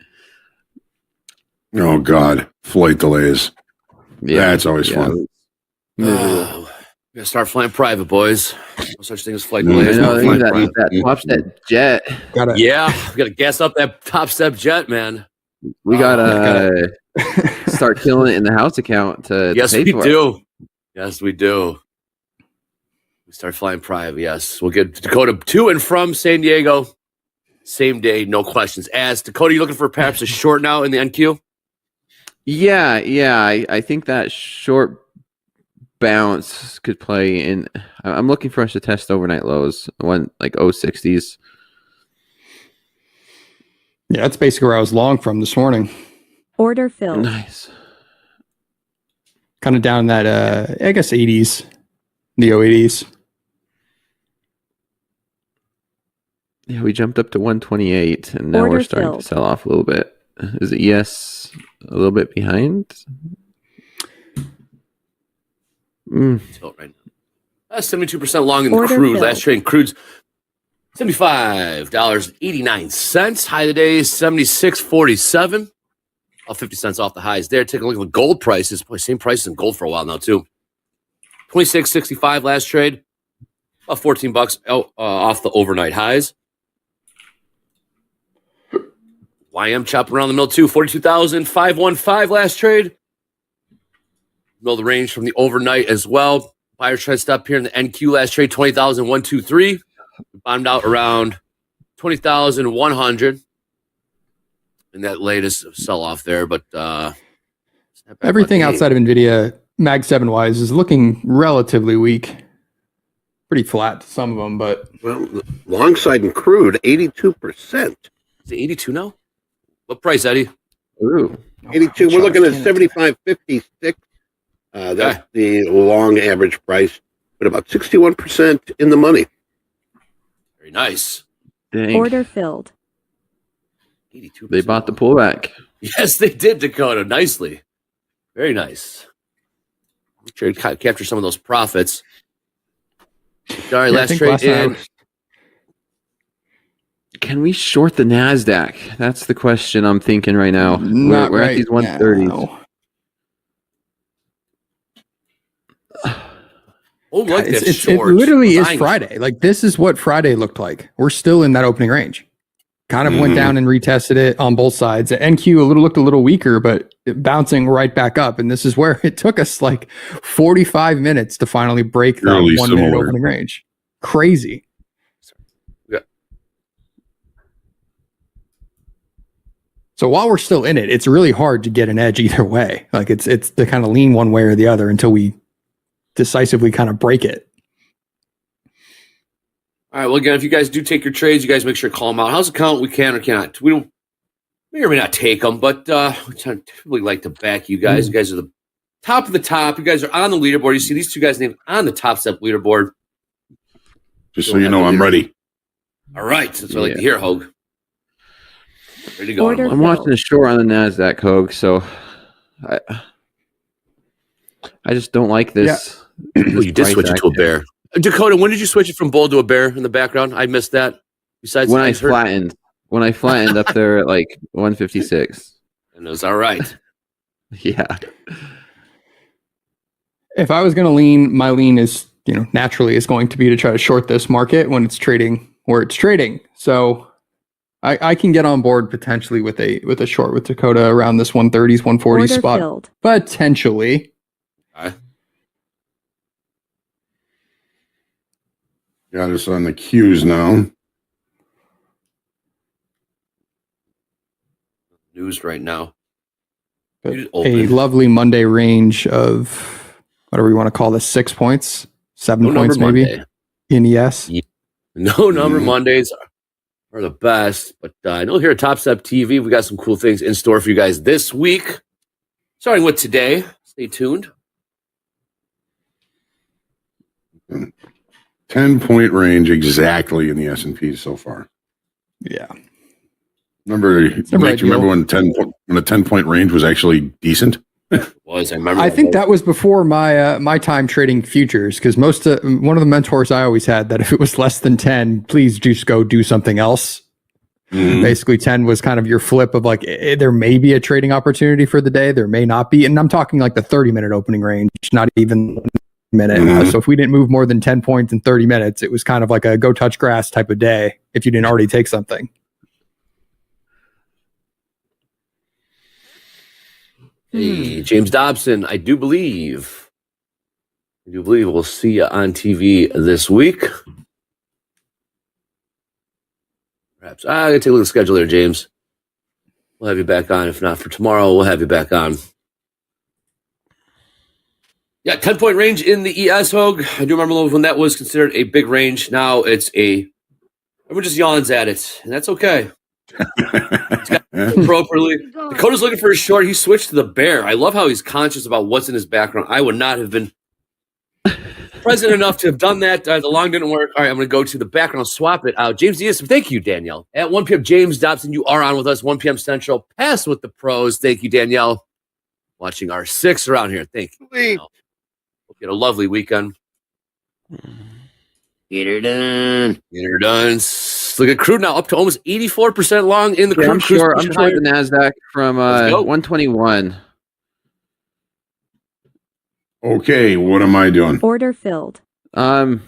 Oh God, flight delays. Yeah, that's always fun. We gotta start flying private, boys. No such thing as flight delays. That Topstep jet. We gotta gas up that Topstep jet, man. We gotta start killing it in the house account to pay for it. Yes, we do. We start flying private. Yes, we'll get Dakota to and from San Diego same day, no questions asked. Dakota, you looking for perhaps a short now in the NQ? Yeah. I think that short bounce could play in. I'm looking for us to test overnight lows, one like 060s. Yeah, that's basically where I was long from this morning. Order filled. Nice. Kind of down that, I guess 80s, the 080s. Yeah, we jumped up to 128, and now we're starting to sell off a little bit. Is it ES a little bit behind? Right now. That's 72% long in the crude. Last trade in crude's $75.89. High of the day is $76.47. All 50 cents off the highs there. Take a look at the gold prices. Boy, same prices in gold for a while now, too. $26.65 last trade. About $14 off the overnight highs. YM chopping around the middle too. 42,515 last trade. Middle of the range from the overnight as well. Buyers trying to stop here in the NQ last trade, 20,123. Bottomed out around 20,100 in that latest sell off there. But everything outside of NVIDIA Mag 7 wise is looking relatively weak. Pretty flat to some of them, but Well, long side and crude, 82%. is it 82 now? What price, Eddie? Ooh. 82. We're looking at 75.56. That's the long average price, but about 61% in the money. Very nice. Dang. Order filled. 82%. They bought the pullback. Yes, they did, Dakota. Nicely. Very nice. Trade capture some of those profits. All right, Yeah, I last think trade last night in. was- Can we short the NASDAQ? That's the question I'm thinking right now. Not We're right at these 130s. now. Oh, like that It short. literally is Buying. Friday. Like this is what Friday looked like. We're still in that opening range. Kind of went down and retested it on both sides. The NQ looked a little weaker, but bouncing right back up. And this is where it took us like 45 minutes to finally break that Really 1 minute similar. opening range. Crazy. Yeah. So while we're still in it, it's really hard to get an edge either way. Like it's to kind of lean one way or the other until we decisively kind of break it. All right. Well, again, if you guys do take your trades, you guys make sure to call them out. How's the count? We can or cannot. We don't. May or may not take them, but we typically like to back you guys. You guys are the top of the top. You guys are on the leaderboard. You see these two guys named on the Topstep leaderboard. Just so you know, I'm ready. All right. That's what I like to hear, Hogue. Ready to go. Order I'm watching a short on the NASDAQ, Hogue, so I just don't like this. Oh, you did switch it to a bear. Dakota, when did you switch it from bull to a bear in the background? I missed that. Besides When I flattened up there at like 156. And it was all right. Yeah. If I was going to lean, my lean is, naturally is going to be to try to short this market when it's trading where it's trading. So I can get on board potentially with a short with Dakota around this 130s, 140s Order spot. filled. Potentially. Got us on the cues now. News right now. But You just a opened. lovely Monday range of whatever you want to call this, 6 points, 7 No points number maybe Monday. in ES. No number Mondays are the best. But I know here at Topstep TV, we got some cool things in store for you guys this week. Starting with today. Stay tuned. 10-point range exactly in the S&P so far. Yeah. Remember, Mike, you remember when a 10-point range was actually decent? I remember. I think that was before my time trading futures, because one of the mentors I always had that if it was less than 10, please just go do something else. Basically 10 was kind of your flip of like, there may be a trading opportunity for the day, there may not be. And I'm talking like the 30-minute opening range, not even minute. So if we didn't move more than 10 points in 30 minutes, it was kind of like a go touch grass type of day if you didn't already take something. Hey, James Dobson, I do believe we'll see you on TV this week. Perhaps I gotta take a look at the schedule there, James. We'll have you back on. If not for tomorrow, we'll have you back on. Yeah, 10-point range in the ES, Hogue. I do remember when that was considered a big range. Now everyone just yawns at it, and that's okay. Appropriately. Dakota's looking for a short. He switched to the bear. I love how he's conscious about what's in his background. I would not have been present enough to have done that. The long didn't work. All right, I'm going to go to the background, swap it out. James Diaz, thank you, Danielle. At 1 p.m., James Dobson, you are on with us. 1 p.m. Central. Pass with the pros. Thank you, Danielle. Watching our 6 around here. Thank you. Danielle. Hope you had a lovely weekend. Get her done. Look at crude now up to almost 84% long in the crude. I'm sure the NASDAQ from 121. Okay, what am I doing? Order filled. I'm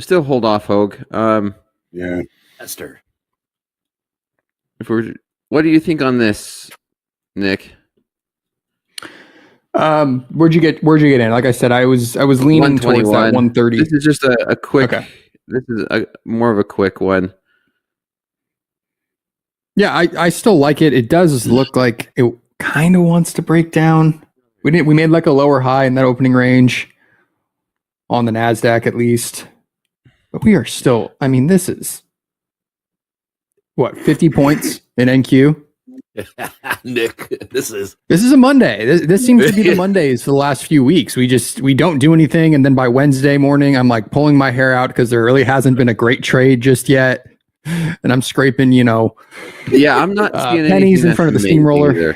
Still hold off, Hogue. Yeah. Esther. What do you think on this, Nick? Where'd you get in? Like I said, I was leaning towards that 130. This is just a quick. Okay. This is more of a quick one. Yeah, I still like it. It does look like it kind of wants to break down. We made like a lower high in that opening range on the NASDAQ at least. But we are still, I mean, this is what, 50 points in NQ? Nick, this is a Monday. This seems to be the Mondays for the last few weeks. We don't do anything, and then by Wednesday morning, I'm like pulling my hair out because there really hasn't been a great trade just yet, and I'm scraping, Yeah, I'm not seeing pennies in front of the steamroller.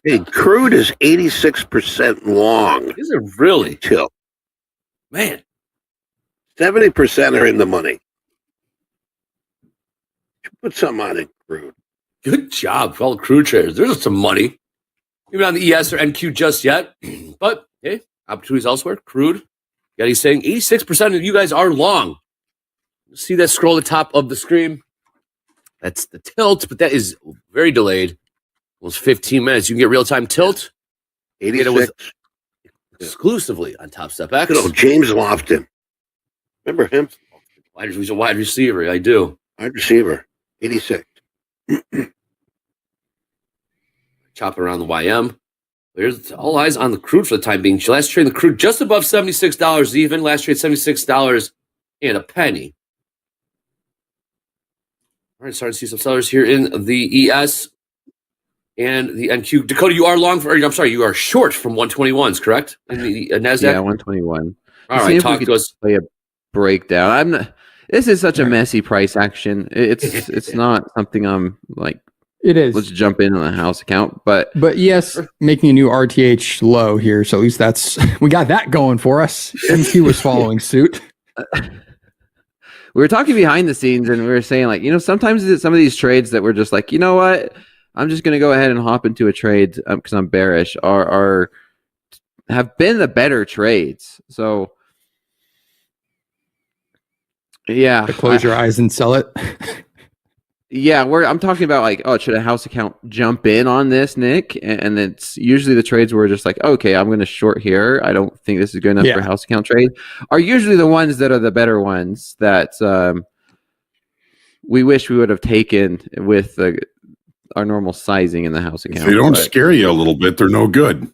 Hey, crude is 86% long. Is it really? Chill. Man, 70% are in the money. Put something on it, crude. good job for all the crude traders. There's some money. Even on the ES or NQ just yet. But, hey, opportunities elsewhere. Crude. He's saying 86% of you guys are long. See that scroll at the top of the screen? That's the tilt, but that is very delayed. Almost 15 minutes. You can get real-time tilt. 86. Exclusively on Topstep X. Good old James Lofton. Remember him? He's a wide receiver. I do. Wide receiver. 86. Chopping around the YM. There's all eyes on the crude for the time being. Last trade the crude just above $76 even. Last trade $76 and a penny. All right, starting to see some sellers here in the ES and the NQ. Dakota, you are long for, I'm sorry, you are short from 121s, correct? In the NASDAQ? Yeah, 121. All right, talk to us. Play a breakdown. This is such a messy price action. It's not something I'm like. It is. Let's jump in on the house account, but yes, making a new RTH low here. So at least we got that going for us. NQ was following suit. We were talking behind the scenes and we were saying like, sometimes some of these trades that we're just like, you know what, I'm just going to go ahead and hop into a trade because I'm bearish have been the better trades. So yeah, close your eyes and sell it. Yeah, I'm talking about like, should a house account jump in on this, Nick? And it's usually the trades where we're just like, okay, I'm going to short here. I don't think this is good enough for a house account trade. Are usually the ones that are the better ones that we wish we would have taken with our normal sizing in the house account. If they don't scare you a little bit, they're no good.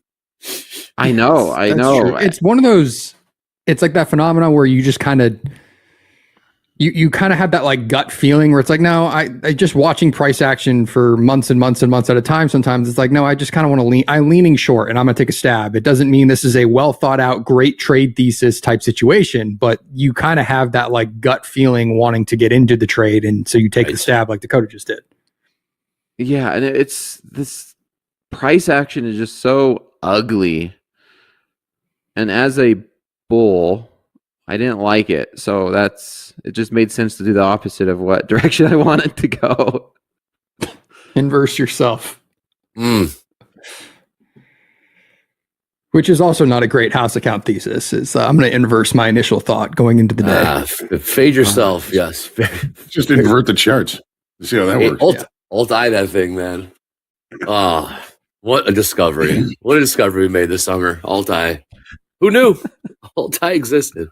I know. True. It's one of those. It's like that phenomenon where you just kind of. You kind of have that like gut feeling where it's like, no, I just watching price action for months and months and months at a time. Sometimes it's like, no, I just kind of want to I'm leaning short and I'm going to take a stab. It doesn't mean this is a well thought out, great trade thesis type situation, but you kind of have that like gut feeling wanting to get into the trade. And so you take the stab like Dakota just did. Yeah. And it's this price action is just so ugly. And as a bull, I didn't like it, so it just made sense to do the opposite of what direction I wanted to go. Inverse yourself. Which is also not a great house account thesis. I'm going to inverse my initial thought going into the day. Fade yourself, yes. Just invert the charts. See how that works. Alt-I that thing, man. Oh, what a discovery. What a discovery we made this summer. Alt-I. Who knew? Alt-I existed.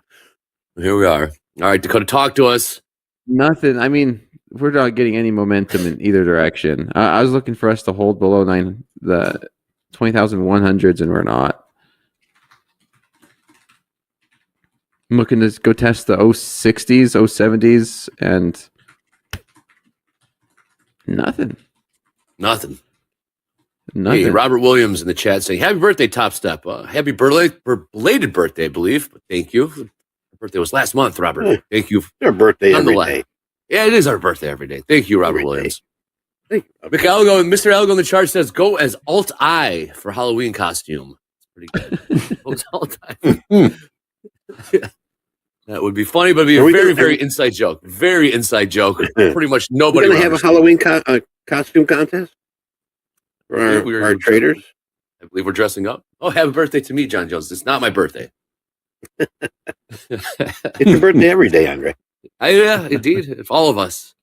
Here we are. All right, Dakota, talk to us. Nothing. I mean, we're not getting any momentum in either direction. I was looking for us to hold below the 20,100s, and we're not. I'm looking to go test the 060s, 070s, and nothing. Hey, Robert Williams in the chat saying, happy birthday, Topstep. Happy belated birthday, I believe. But thank you. Her birthday was last month, Robert. Thank you. Your birthday every day. Yeah, it is our birthday every day. Thank you, Robert Williams. Thank you. Mr. Algo in the chart says, go as Alt-I for Halloween costume. It's pretty good. Go as Alt-I. That would be funny, but it'd be a very inside joke. Very inside joke. Pretty much nobody. We're going to have a Halloween costume contest for our traders. I believe we're dressing up. Oh, happy birthday to me, John Jones. It's not my birthday. It's your birthday every day, Andre. Yeah, indeed. It's all of us.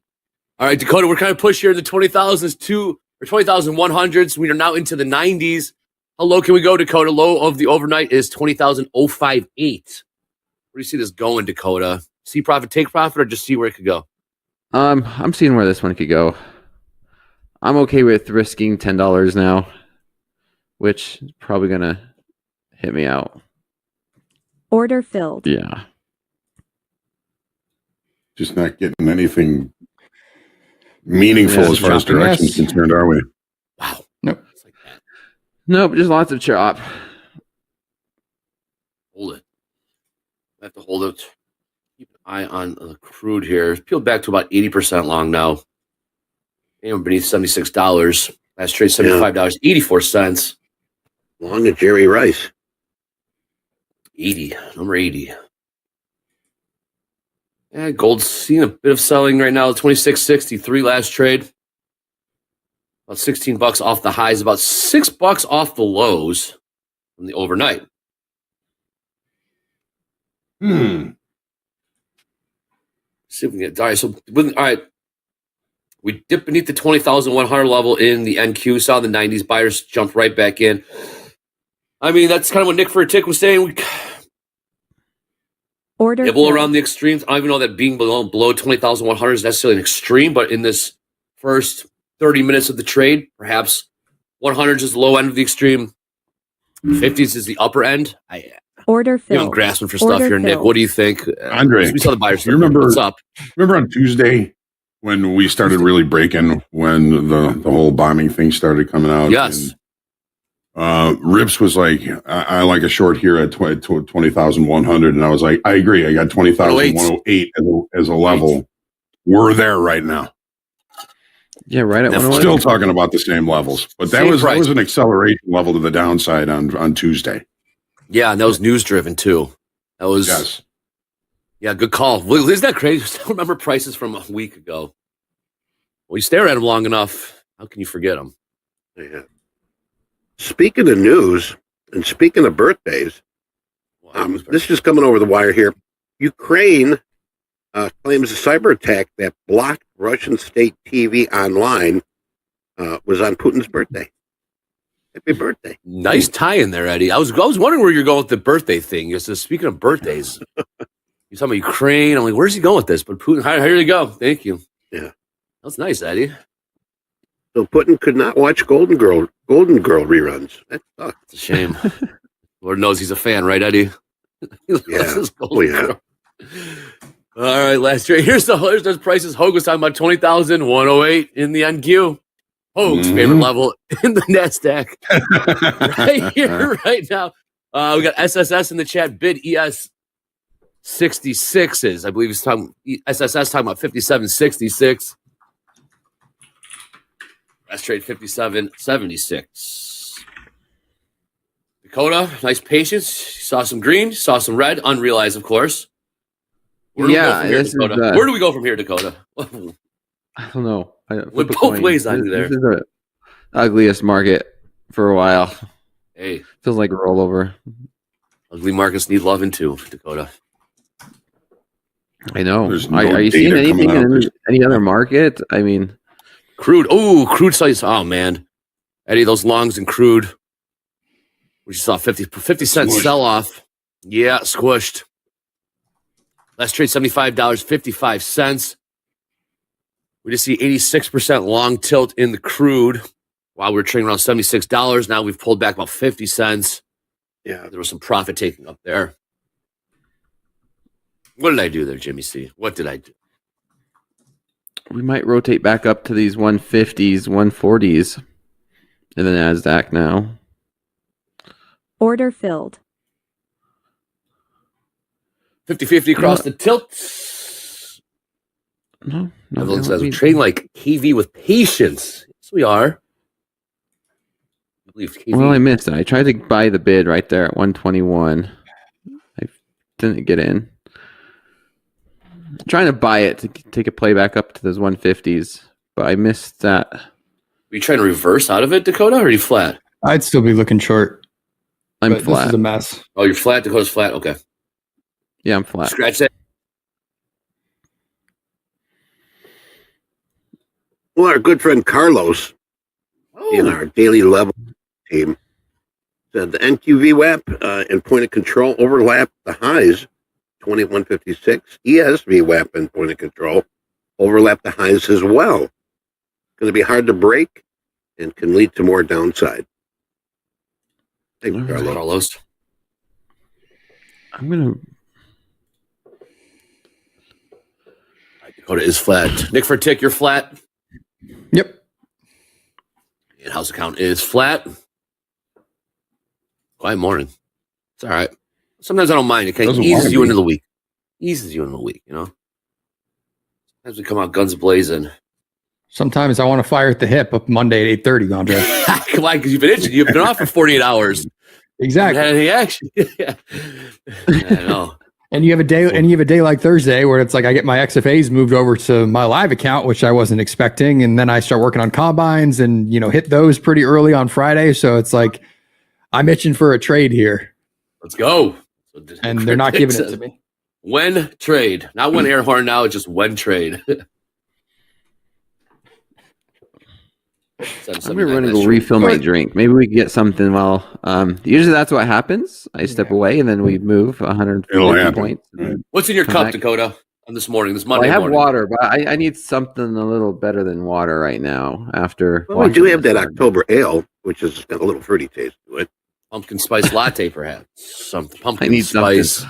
All right, Dakota, we're kind of pushed here in the 20,000s or 20,100s. We are now into the 90s. How low can we go, Dakota? Low of the overnight is 20,058. Where do you see this going, Dakota? See profit, take profit, or just see where it could go? I'm seeing where this one could go. I'm okay with risking $10 now, which is probably gonna hit me out. Order filled. Yeah. Just not getting anything meaningful Yeah, as far as chopping direction mess. concerned, are we? Wow. Nope. It's like that. Nope, just lots of chop. Hold it. I have to hold it. Keep an eye on the crude here. It's peeled back to about 80% long now. And beneath $76. Last trade, $75.84. Long to Jerry Rice. 80. Number 80. Yeah, gold's seeing a bit of selling right now. 26.63 last trade. About $16 off the highs, about $6 off the lows from the overnight. See if we can get all right. So all right. We dipped beneath the 20,100 level in the NQ, saw the 90s. Buyers jumped right back in. I mean, that's kind of what Nick for a Tick was saying. We Order nibble filled. around the extremes. I don't even know that being below 20,100 is necessarily an extreme, but in this first 30 minutes of the trade, perhaps 100s is the low end of the extreme. 50s is the upper end. Order I'm filled. grasping for stuff Order here, Nick. filled. What do you think? Andre, We saw the buyers. you remember- What's up? Remember on Tuesday when we started really breaking, when the whole bombing thing started coming out? Yes. And, Rips was like, I like a short here at 20,100. And I was like, I agree. I got 20,108 as a level. We're there right now. Yeah, right at Definitely. 108. Still talking about the same levels, but that Same was price. an acceleration level to the downside on Tuesday. Yeah, and that was news driven too. That was Yes. Yeah, good call. Well, isn't that crazy? I still remember prices from a week ago. Well, you stare at them long enough, how can you forget them? Yeah. Speaking of news and speaking of birthdays, this is coming over the wire here. Ukraine claims a cyber attack that blocked Russian state TV online was on Putin's birthday. Happy birthday! Nice tie in there, Eddie. I was wondering where you're going with the birthday thing. You said, speaking of birthdays, you're talking about Ukraine. I'm like, where's he going with this? But Putin, here you go. Thank you. Yeah, that's nice, Eddie. So Putin could not watch Golden Girl reruns. That sucks. It's a shame. Lord knows he's a fan, right, Eddie? Yeah. Oh, yeah. All right, last trade. Here's those prices. Hogue was talking about 20,108 in the NQ. Hogue's favorite level in the NASDAQ. Right here, right now. We got SSS in the chat. Bid ES 66s. I believe he's talking SSS talking about 57.66. Last trade 57.76. Dakota, nice patience. You saw some green, you saw some red, unrealized, of course. Where do we go from here, Dakota? Where do we go from here, Dakota? I don't know. With both ways on you there. This is the ugliest market for a while. Hey, feels like a rollover. Ugly markets need loving too, Dakota. I know. There's no Are you seeing data anything coming out. in any other market? I mean, crude. Oh, crude size. Oh man, Eddie, those longs in crude. We just saw 50 cent sell off. Yeah, squished. Last trade $75.55. We just see 86% long tilt in the crude while we were trading around $76. Now we've pulled back about 50 cents. Yeah, there was some profit taking up there. What did I do there, Jimmy C? What did I do? we might rotate back up to these 150s, 140s in the NASDAQ now. Order filled. 50-50 across the tilt. No, Evelyn says, we're trading like KV with patience. Yes, we are. I believe KV. Well, I missed it. I tried to buy the bid right there at 121. I didn't get in. Trying to buy it to take a play back up to those 150s, but I missed that. Are you trying to reverse out of it, Dakota, or are you flat? I'd still be looking short. I'm but flat. This is a mess. Oh, you're flat. Dakota's flat. Okay. Yeah, I'm flat. Scratch that. Well, our good friend Carlos in our daily level team said the NQV WAP and point of control overlap the highs 2156. ESV WAP and point of control overlap the highs as well. Going to be hard to break and can lead to more downside. Thank you, Carlos. Carlos. I'm gonna. Dakota is flat. Nick for Tick, you're flat. Yep. And house account is flat. Quiet morning. It's all right. Sometimes I don't mind. It kind of Doesn't eases wanna you be. into the week. Eases you into the week, you know? Sometimes we come out guns blazing. Sometimes I want to fire at the hip up Monday at 8:30, Andre. Come on, because you've been itching. You've been off for 48 hours. Exactly. Haven't had any action. Yeah. I know. And you have a day like Thursday where it's like I get my XFAs moved over to my live account, which I wasn't expecting, and then I start working on combines and hit those pretty early on Friday. So it's like I'm itching for a trade here, Let's go. and they're not giving it to me. When trade, not when air horn. Now it's just when trade. I'm gonna run and go refill my drink. Maybe we can get something while. Usually that's what happens. I step away and then we move 150 It'll happen. points. Right. What's in your Come cup, back. Dakota? On this morning, this Well, Monday I have morning. water, but I need something a little better than water right now. After Well, we do watching have this that one. October ale, which has got a little fruity taste to it. Pumpkin spice latte, perhaps. Some I pumpkin need something. spice.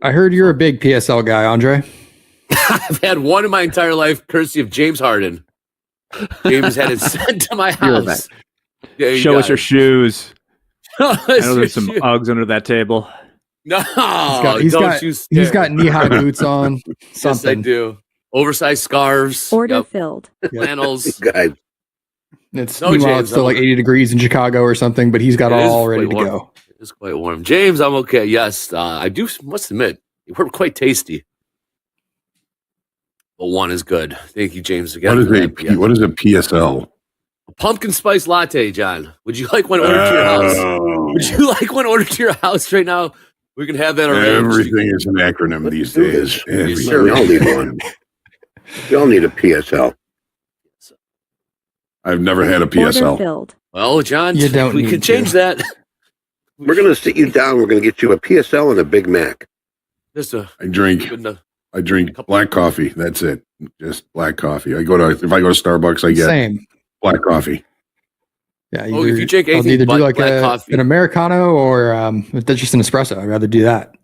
I heard you're a big PSL guy, Andre. I've had one in my entire life, courtesy of James Harden. James had it sent to my You're house. back. Yeah, you Show got us your it. shoes. Show I us know your there's some shoes. Uggs under that table. No, He's don't you got stare. knee-high boots on. Yes, I Something. do. Oversized scarves. Order Yep. filled. Flannels. Guys, It's No, meanwhile James, it's still I'm like 80 degrees in Chicago or something, but he's got It is all ready quite to warm. go. It's quite warm. James, I'm okay. Yes, I do. Must admit, they were quite tasty. But one is good. Thank you, James. Again, What is for a that. P- what is a PSL? A pumpkin spice latte, John. Would you like one ordered to your house? Would you like one ordered to your house right now? We can have that arranged. Everything is an acronym these do days. this. Everything. Sure. we all need one. We all need a PSL. I've never had a Order PSL. filled. Well, John, You don't we need can change to. that. We're going to sit you down. We're going to get you a PSL and a Big Mac. Just a I drink good enough. black coffee. That's it. Just black coffee. If I go to Starbucks, I get Same. black coffee. Yeah. Oh, if you drink I'll anything either but do like black coffee. an Americano or if that's just an espresso. I'd rather do that.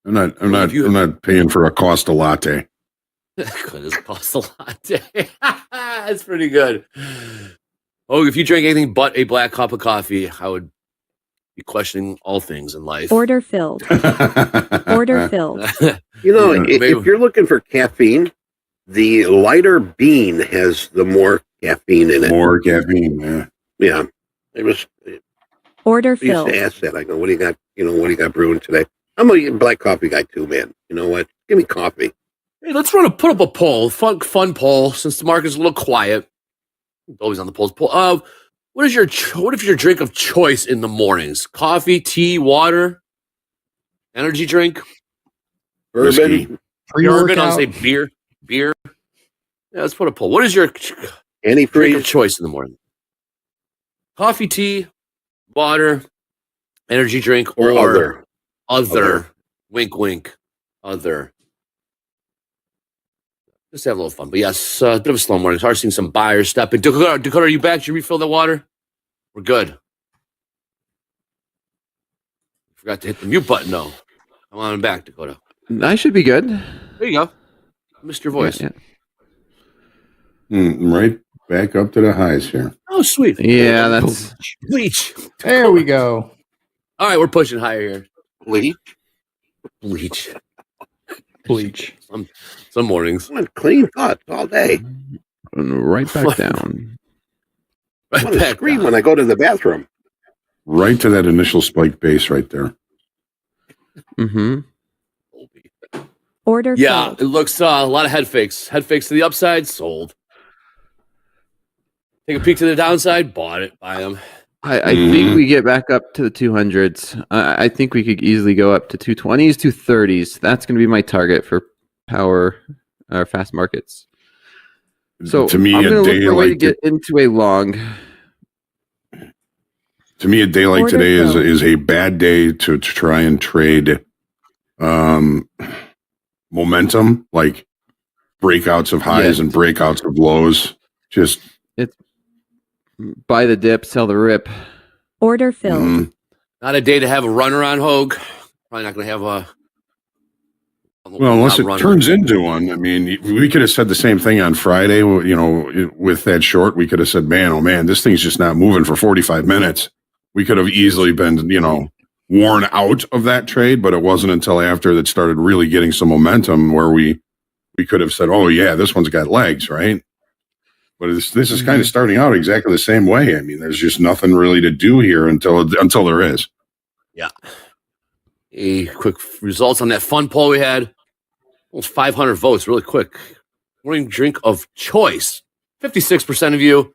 I'm not Well, if you- I'm not paying for a Costa latte. This costs a lot. That's pretty good. Oh, if you drink anything but a black cup of coffee, I would be questioning all things in life. Order filled. Order filled. You know, Yeah, if maybe- you're looking for caffeine, the lighter bean has the more caffeine in it. More caffeine. Yeah. Yeah. It was. Order I used filled. to ask that. I go, "What do you got? What do you got brewing today?" I'm a black coffee guy too, man. You know what? Give me coffee. Hey, let's put up a poll, fun poll, since the market's a little quiet. Always on the polls. What is your drink of choice in the mornings? Coffee, tea, water, energy drink, Whiskey. Bourbon, bourbon. I'll Pre-workout. say beer. Yeah, let's put a poll. What is your drink of antifreeze. choice in the morning? Coffee, tea, water, energy drink, Or or other. other. Wink, wink. Other. Just have a little fun. But yes, a bit of a slow morning. It's hard seeing some buyers step in. Dakota, are you back? Did you refill the water? We're good. Forgot to hit the mute button, though. Come on back, Dakota. I should be good. There you go. Missed your voice. Yeah, Right back up to the highs here. Oh, sweet. yeah, that's Bleach. There we go. All right, we're pushing higher here. Bleach. Bleach. Bleach. Some mornings. I want clean thoughts all day. right back down. Right I want to back scream down. when I go to the bathroom. Right to that initial spike base right there. Mm-hmm. Order Yeah, filled. it looks a lot of head fakes. Head fakes to the upside, sold. Take a peek to the downside, bought it, buy them. I think we get back up to the 200s. I think we could easily go up to 220s, 230s. That's going to be my target for power or fast markets. So to me, I'm going to look for a way to like get into a long. To me, a day like Order today filled. is a bad day to try and trade momentum, like breakouts of highs Yes. and breakouts of lows. Just It's buy the dip, sell the rip. Order filled. mhm. Not a day to have a runner on Hogue. Probably not going to have a. Well, unless not it runner. turns into one. I mean, we could have said the same thing on Friday. You know, with that short, we could have said, "Man, oh man, this thing's just not moving for 45 minutes." We could have easily been, worn out of that trade, but it wasn't until after that started really getting some momentum where we could have said, "Oh yeah, this one's got legs," right? But this is kind of starting out exactly the same way. I mean, there's just nothing really to do here until there is. Yeah. A quick results on that fun poll we had. Almost 500 votes, really quick. Morning drink of choice. 56% of you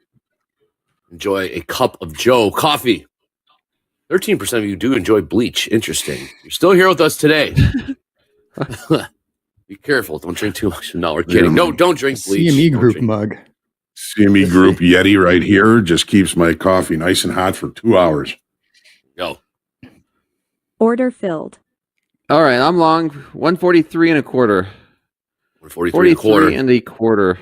enjoy a cup of Joe coffee. 13% of you do enjoy bleach. Interesting. You're still here with us today. Be careful. Don't drink too much. No, we're kidding. No, don't drink bleach. CME Don't group drink- mug. CME Group Yeti right here just keeps my coffee nice and hot for 2 hours. Go. Order filled. All right, I'm long 143 and a quarter. 43 and a quarter. 43 and a quarter.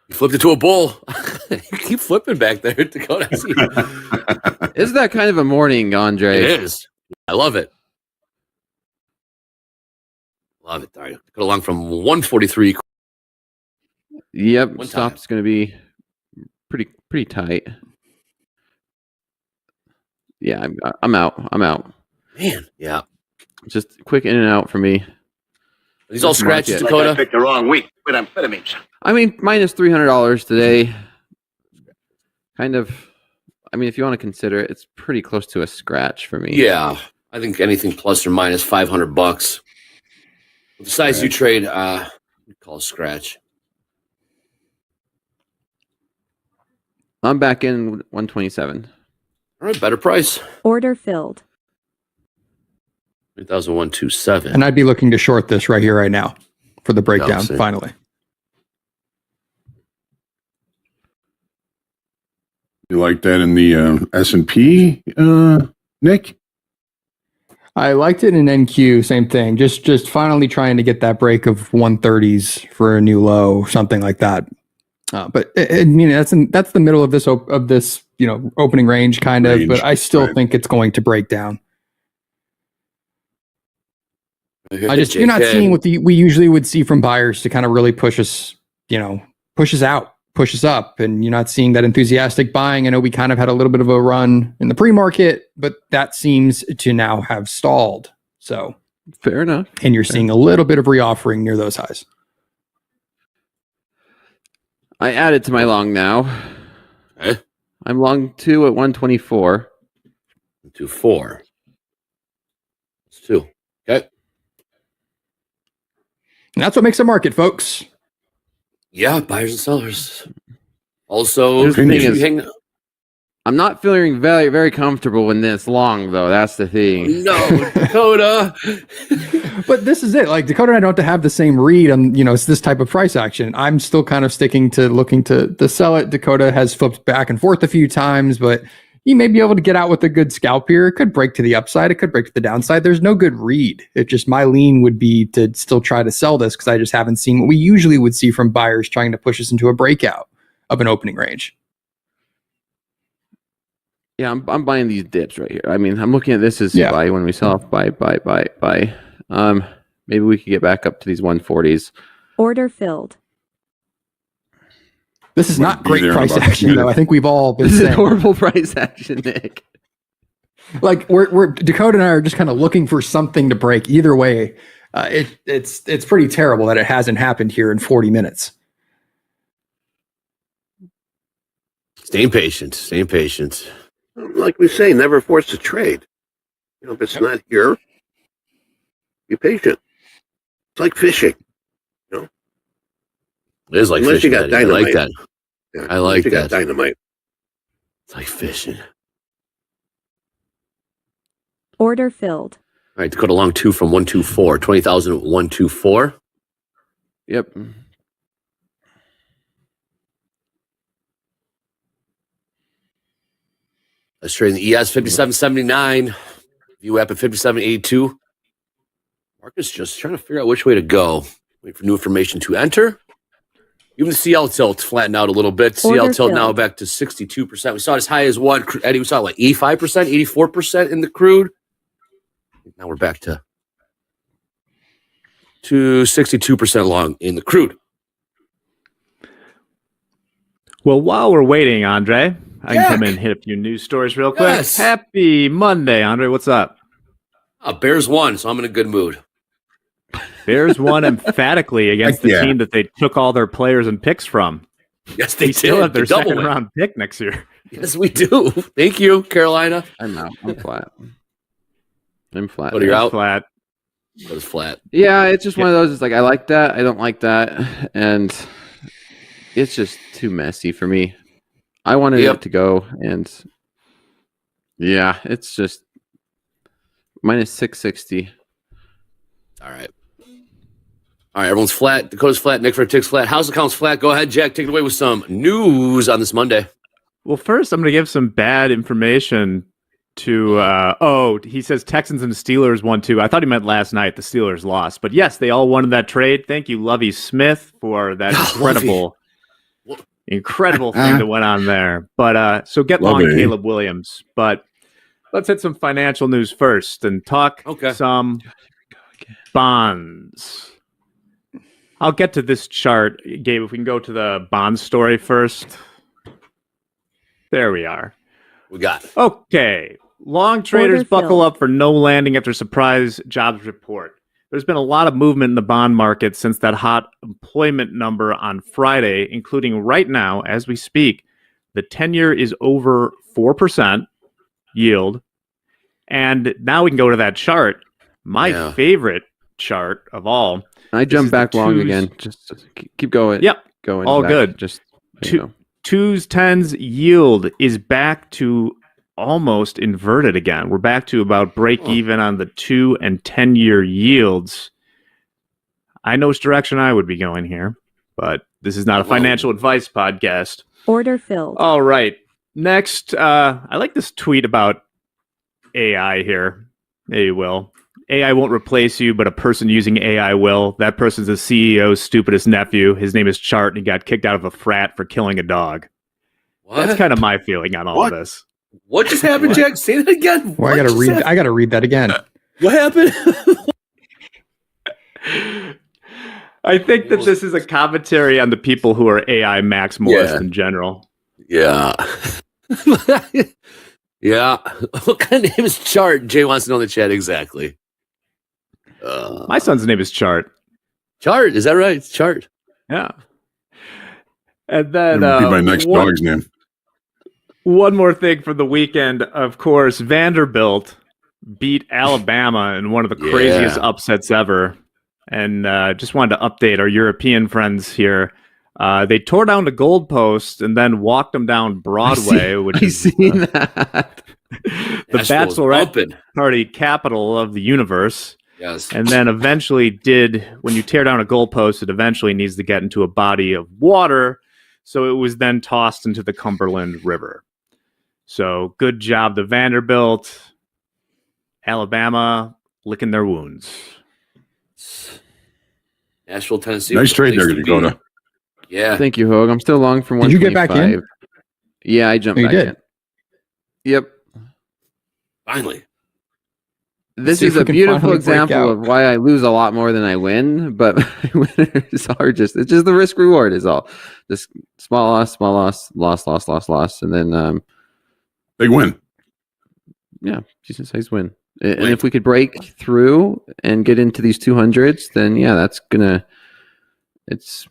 You flipped it to a bull. You keep flipping back there, Dakota. I see. Isn't that kind of a morning, Andre? It is. I love it. Love it. All right. Go along from 143. Yep, One time. stop's going to be pretty tight. Yeah, I'm out. Man. Yeah. Just quick in and out for me. These all scratches, Market. Dakota. picked the wrong week with amphetamines. I mean, minus $300 today. Kind of. I mean, if you want to consider it, it's pretty close to a scratch for me. Yeah. I think anything plus or minus $500. With the size you trade, we call a scratch. I'm back in 127. All right. Better price. Order filled. 3,127. And I'd be looking to short this right here, right now for the breakdown, see. finally. You like that in the S&P, Nick? I liked it in NQ, same thing. Just finally trying to get that break of 130s for a new low, something like that. But I mean, that's the middle of this opening range kind of. Range, But I still right. think it's going to break down. You're not seeing what we usually would see from buyers to kind of really push us out, push us up, and you're not seeing that enthusiastic buying. I know we kind of had a little bit of a run in the pre-market, but that seems to now have stalled. So Fair enough. and you're seeing a little bit of reoffering near those highs. I added to my long now. Okay. I'm long 2 at 124. 2-4. It's 2. Okay. And that's what makes a market, folks. Yeah, buyers and sellers. Also, Here's the thing you is- hang- I'm not feeling very, very comfortable in this long, though. That's the thing. no, Dakota. But this is it. Like Dakota and I don't have to have the same read on, it's this type of price action. I'm still kind of sticking to looking to sell it. Dakota has flipped back and forth a few times, but you may be able to get out with a good scalp here. It could break to the upside. It could break to the downside. There's no good read. It just, my lean would be to still try to sell this because I just haven't seen what we usually would see from buyers trying to push us into a breakout of an opening range. Yeah, I'm buying these dips right here. I mean, I'm looking at this as buy when we sell off, buy. Maybe we could get back up to these 140s. Order filled. This is not Be great there in price about a action, minute. though. I think we've all been This is saying. horrible price action, Nick. Like we're Dakota and I are just kind of looking for something to break. Either way, it's pretty terrible that it hasn't happened here in 40 minutes. Staying patient. Staying patient. Like we say, never force a trade. If it's not here, be patient. It's like fishing. It is like Unless you fishing, got Eddie. I like dynamite. that. Yeah, I like she got that. dynamite. It's like fishing. Order filled. All right, Dakota Long 2 from 124. 20,000 124. Yep. Let's trade the ES 5779. View app at 5782. Marcus just trying to figure out which way to go. Wait for new information to enter. Even the CL tilt flattened out a little bit. CL Order tilt now filled. back to 62%. We saw it as high as what? Eddie, we saw like 85%, 84% in the crude. Now we're back to 62% long in the crude. Well, while we're waiting, Andre, I can come in Jack! and hit a few news stories real quick. Yes. Happy Monday, Andre. What's up? Bears won, so I'm in a good mood. Bears won emphatically against the Yeah. team that they took all their players and picks from. Yes, they They still did. have their The double second win. round pick next year. Yes, we do. Thank you, Carolina. I'm out. I'm flat. I'm flat. Oh, you're out? Flat. That was flat. Yeah, it's just one of those. It's like I like that. I don't like that, and it's just too messy for me. I wanted Yep. it to go, and yeah, it's just minus 660. All right. All right, everyone's flat. Dakota's flat. Nick for Tick's flat. House account's flat. Go ahead, Jack. Take it away with some news on this Monday. Well, first, I'm going to give some bad information to. He says Texans and Steelers won too. I thought he meant last night. The Steelers lost, but yes, they all won in that trade. Thank you, Lovey Smith, for that incredible thing that went on there. But so get long, Lovey. Caleb Williams. But let's hit some financial news first and talk some bonds. I'll get to this chart, Gabe. If we can go to the bond story first. There we are. We got it. Okay. Long traders Order buckle filled. up for no landing after surprise jobs report. There's been a lot of movement in the bond market since that hot employment number on Friday, including right now, as we speak, the 10-year is over 4% yield. And now we can go to that chart. My favorite chart of all. I This jump is the back long twos. again. Just keep going. Yep. Going. All back. good. Just Twos, tens yield is back to almost inverted again. We're back to about break even on the 2 and 10-year yields. I know which direction I would be going here, but this is not a financial advice podcast. Order filled. All right. Next, I like this tweet about AI here. Maybe will. AI won't replace you, but a person using AI will. That person's the CEO's stupidest nephew. His name is Chart, and he got kicked out of a frat for killing a dog. What? That's kind of my feeling on all of this. What just happened, Jack? Say that again. Well, I gotta read that again. What happened? I think that this is a commentary on the people who are AI maximalists in general. Yeah. Yeah. What kind of name is Chart? Jay wants to know in the chat exactly. My son's name is Chart. Chart, is that right? It's Chart. Yeah. And then That would be my next dog's name. one more thing from the weekend. Of course, Vanderbilt beat Alabama in one of the craziest upsets ever. And just wanted to update our European friends here. They tore down the goalpost and then walked them down Broadway, which is seen that. the Nashville's bachelorette bumping. party capital of the universe. Yes. And then eventually when you tear down a goalpost, it eventually needs to get into a body of water. So it was then tossed into the Cumberland River. So good job to Vanderbilt. Alabama licking their wounds. Nashville, Tennessee. Nice trade there, Place to be. Dakota. Yeah. Thank you, Hogue. I'm still long from Did you 125. get back in? Yeah, I jumped Oh, you back did? in. Yep. Finally. This See is if we a can beautiful finally break example out. of why I lose a lot more than I win, but my winners are it's just the risk reward is all. Just small loss, and then Big win. yeah, decent size win. And if we could break through and get into these 200s, then yeah, that's gonna. It's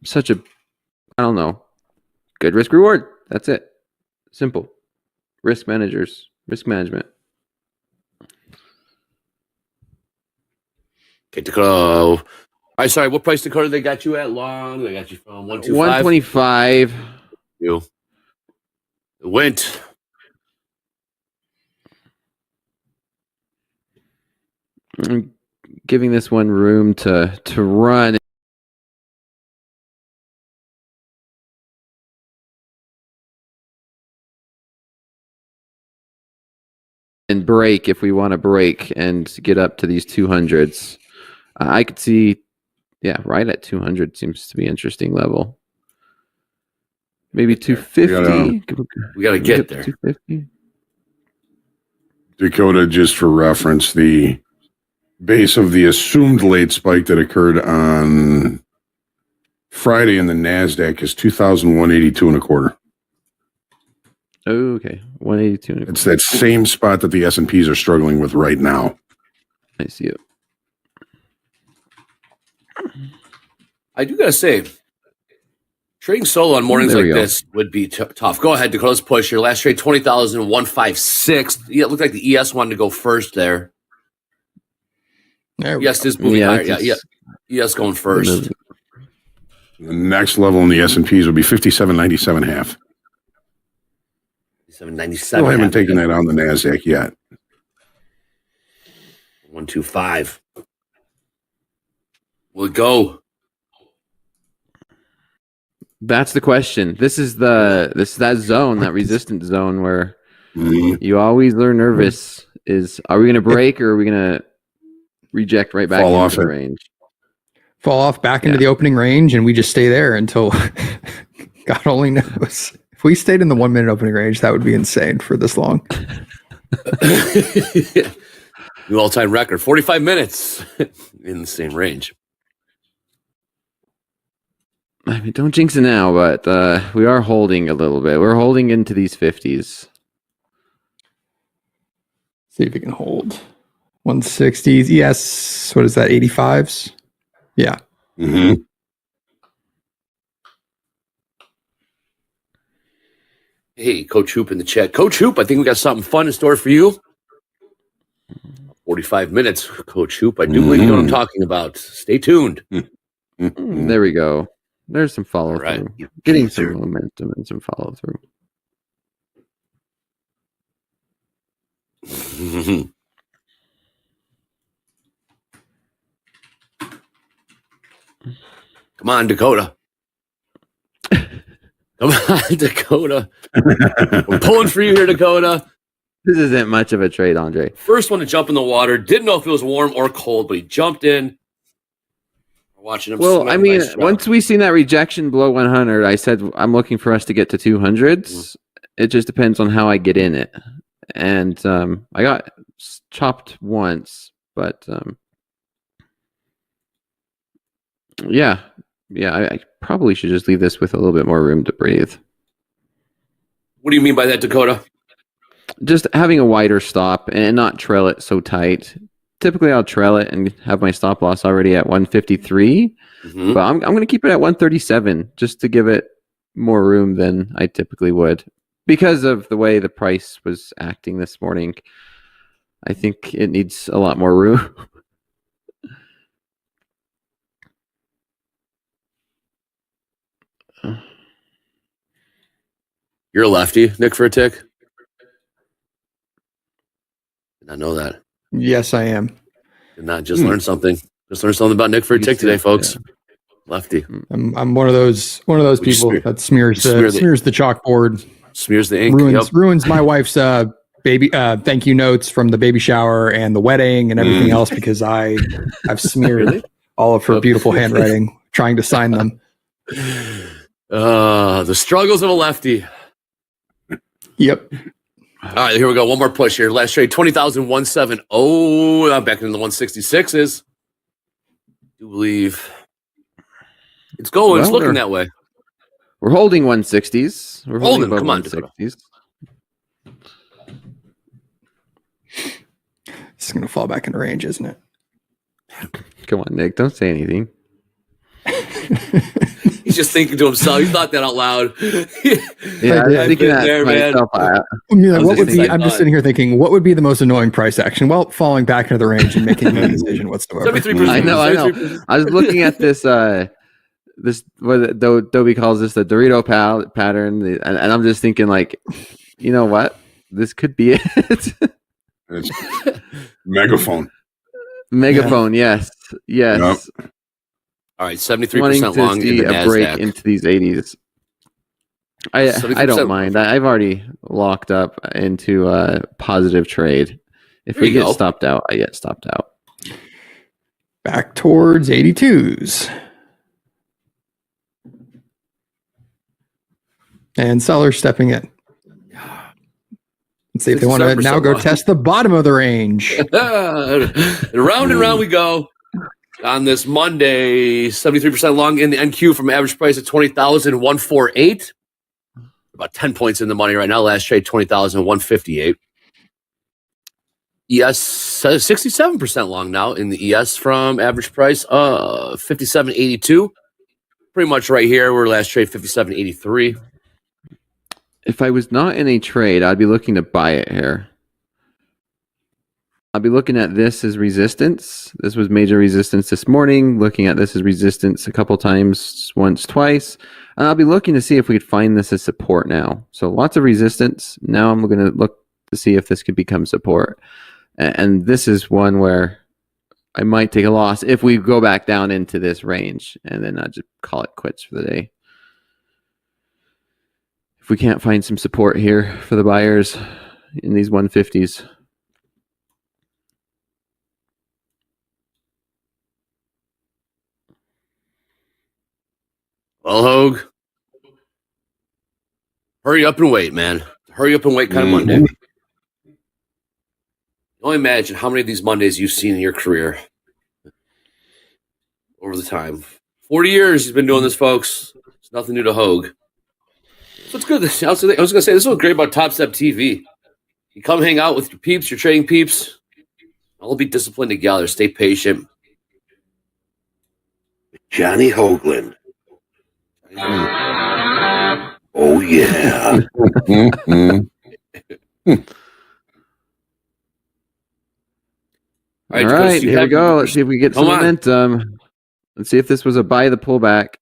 such a, I don't know, good risk reward. That's it. Simple. Risk management. Okay, Dakota. right, sorry. What price, Dakota? They got you at long? They got you from 125. 125. You. It went. I'm giving this one room to run. And break if we want to break and get up to these 200s. I could see, right at 200 seems to be an interesting level. Maybe 250. We got to get there. 250. Dakota, just for reference, the base of the assumed late spike that occurred on Friday in the NASDAQ is 2,182 and a quarter. Okay, 182. It's that same spot that the S&Ps are struggling with right now. I see it. I do got to say, trading solo on mornings like this would be tough. Go ahead, Dakota. Let's push your last trade, 20,156. Yeah, it looked like the ES wanted to go first there. ES is moving higher. Yeah. ES going first. The next level in the S&Ps would be 57.97.5. 797. I haven't taken that on the NASDAQ yet. 125. Will it go? That's the question. This is that zone, that resistance zone where you always are nervous. Are we going to break or are we going to reject right back into the range? Fall off back into the opening range, and we just stay there until God only knows. If we stayed in the 1 minute opening range, that would be insane for this long. New all-time record, 45 minutes in the same range. I mean, don't jinx it now, but we are holding a little bit. We're holding into these 50s. See if we can hold 160s. Yes. What is that? 85s? Yeah. Mm-hmm. Hey, Coach Hoop in the chat. Coach Hoop, I think we got something fun in store for you. 45 minutes, Coach Hoop. I do believe you know what I'm talking about. Stay tuned. There we go. There's some follow-through. Right. Getting some momentum and some follow-through. Come on, Dakota. Come on, Dakota. We're pulling for you here, Dakota. This isn't much of a trade, Andre. First one to jump in the water. Didn't know if it was warm or cold, but he jumped in. We're watching him. Well, I mean, once we seen that rejection below 100, I said I'm looking for us to get to 200s. It just depends on how I get in it. And I got chopped once, but I probably should just leave this with a little bit more room to breathe. What do you mean by that, Dakota? Just having a wider stop and not trail it so tight. Typically, I'll trail it and have my stop loss already at 153, but I'm going to keep it at 137 just to give it more room than I typically would because of the way the price was acting this morning. I think it needs a lot more room. You're a lefty, Nick, for a tick? Did not know that. Yes, I am. Did not just learn something. Just learned something about Nick for a tick today, folks. Yeah. Lefty. I'm one of those people that smears the chalkboard, smears the ink, ruins my wife's baby thank you notes from the baby shower and the wedding and everything else because I've smeared all of her beautiful handwriting trying to sign them. The struggles of a lefty. Yep. All right, here we go. One more push here. Last trade, 20,170. Oh, I'm back into the 166s. I do believe it's going. Well, it's looking that way. We're holding 160s. We're holding come on, 160s. This is going to fall back into range, isn't it? Come on, Nick. Don't say anything. He's just thinking to himself. He thought that out loud. Yeah, I was I've thinking been that there, to man. myself. I mean, like, I was what would just be? thinking, I'm just sitting here thinking, what would be the most annoying price action? Well, falling back into the range and making no decision whatsoever. 73%. I know. 73%. I was looking at this. This what Dobie calls this the Dorito pattern, and I'm just thinking, like, you know what? This could be it. It's megaphone. Megaphone, yes. Yep. All right, Wanting 73% to long in see the a break NASDAQ. into these 80s. I 70%. don't mind. I've already locked up into a positive trade. If There we you get go. stopped out, I get stopped out. Back towards 82s. And sellers stepping in. Let's see if they want to 67% now go long. test the bottom of the range. Round and round we go on this Monday. 73% long in the NQ from average price of 20,148. About 10 points in the money right now. Last trade 20,158. ES 67% long now in the ES from average price 57.82. Pretty much right here. We're last trade 57.83. If I was not in a trade, I'd be looking to buy it here. I'll be looking at this as resistance. This was major resistance this morning. Looking at this as resistance a couple times, once, twice. And I'll be looking to see if we could find this as support now. So lots of resistance. Now I'm going to look to see if this could become support. And this is one where I might take a loss if we go back down into this range. And then I'll just call it quits for the day. If we can't find some support here for the buyers in these 150s. Well, Hogue, hurry up and wait, man. Hurry up and wait kind of Monday. You only imagine how many of these Mondays you've seen in your career over the time. 40 years he's been doing this, folks. It's nothing new to Hogue. So it's good. I was going to say, this is what's great about Topstep TV. You come hang out with your peeps, your trading peeps. All be disciplined together. Stay patient. Johnny Hoagland. Oh, yeah. All All right, here we go. Let's see if we get some momentum. Let's see if this was a buy the pullback.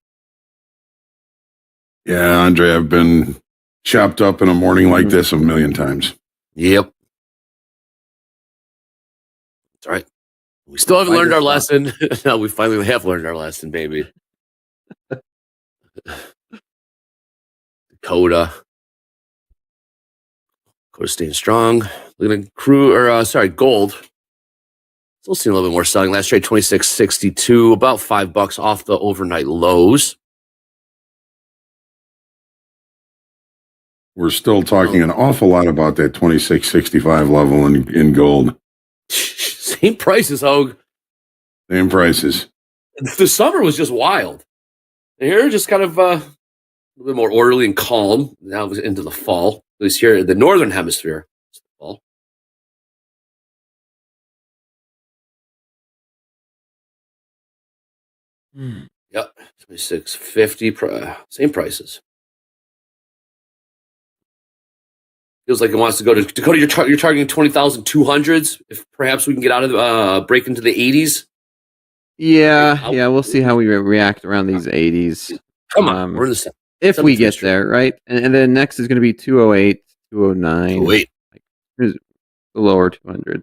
Yeah, Andre, I've been chopped up in a morning like this a million times. Yep. That's right. We still haven't learned our lesson. No, we finally have learned our lesson, baby. Dakota staying strong. Look at gold. Still seeing a little bit more selling. Last trade 26.62, about $5 off the overnight lows. We're still talking an awful lot about that 26.65 level in gold. Same prices, Hogue. Same prices. The summer was just wild. And here, just kind of a little bit more orderly and calm. Now it's into the fall. At least here in the northern hemisphere. It's the fall. Yep, 26.50. Same prices. Feels like it wants to go to Dakota. You're targeting 20,200s. If perhaps we can get out of break into the 80s. Yeah, we'll see how we react around these 80s. Come on, we're in the if we get there, right? And then next is going to be 208, 209. 208. Here's the lower 200.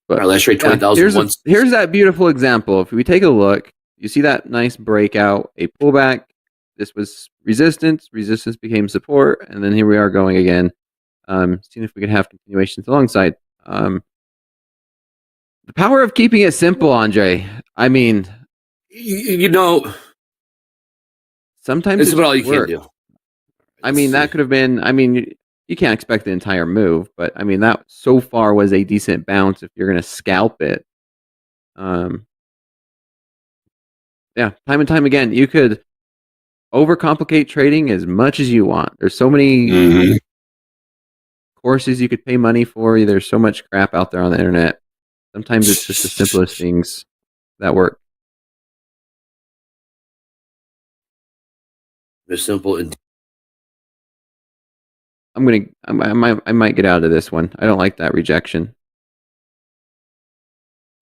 But all right, let's trade 20,000. Here's that beautiful example. If we take a look, you see that nice breakout, a pullback. This was resistance. Resistance became support, and then here we are going again. Seeing if we can have continuations alongside. The power of keeping it simple, Andre. I mean, sometimes it's about all you can do. I mean, that could have been. I mean, you can't expect the entire move, but I mean that so far was a decent bounce. If you're going to scalp it, yeah, time and time again, you could overcomplicate trading as much as you want. There's so many courses you could pay money for. There's so much crap out there on the internet. Sometimes it's just the simplest things that work? They're simple and I might get out of this one. I don't like that rejection.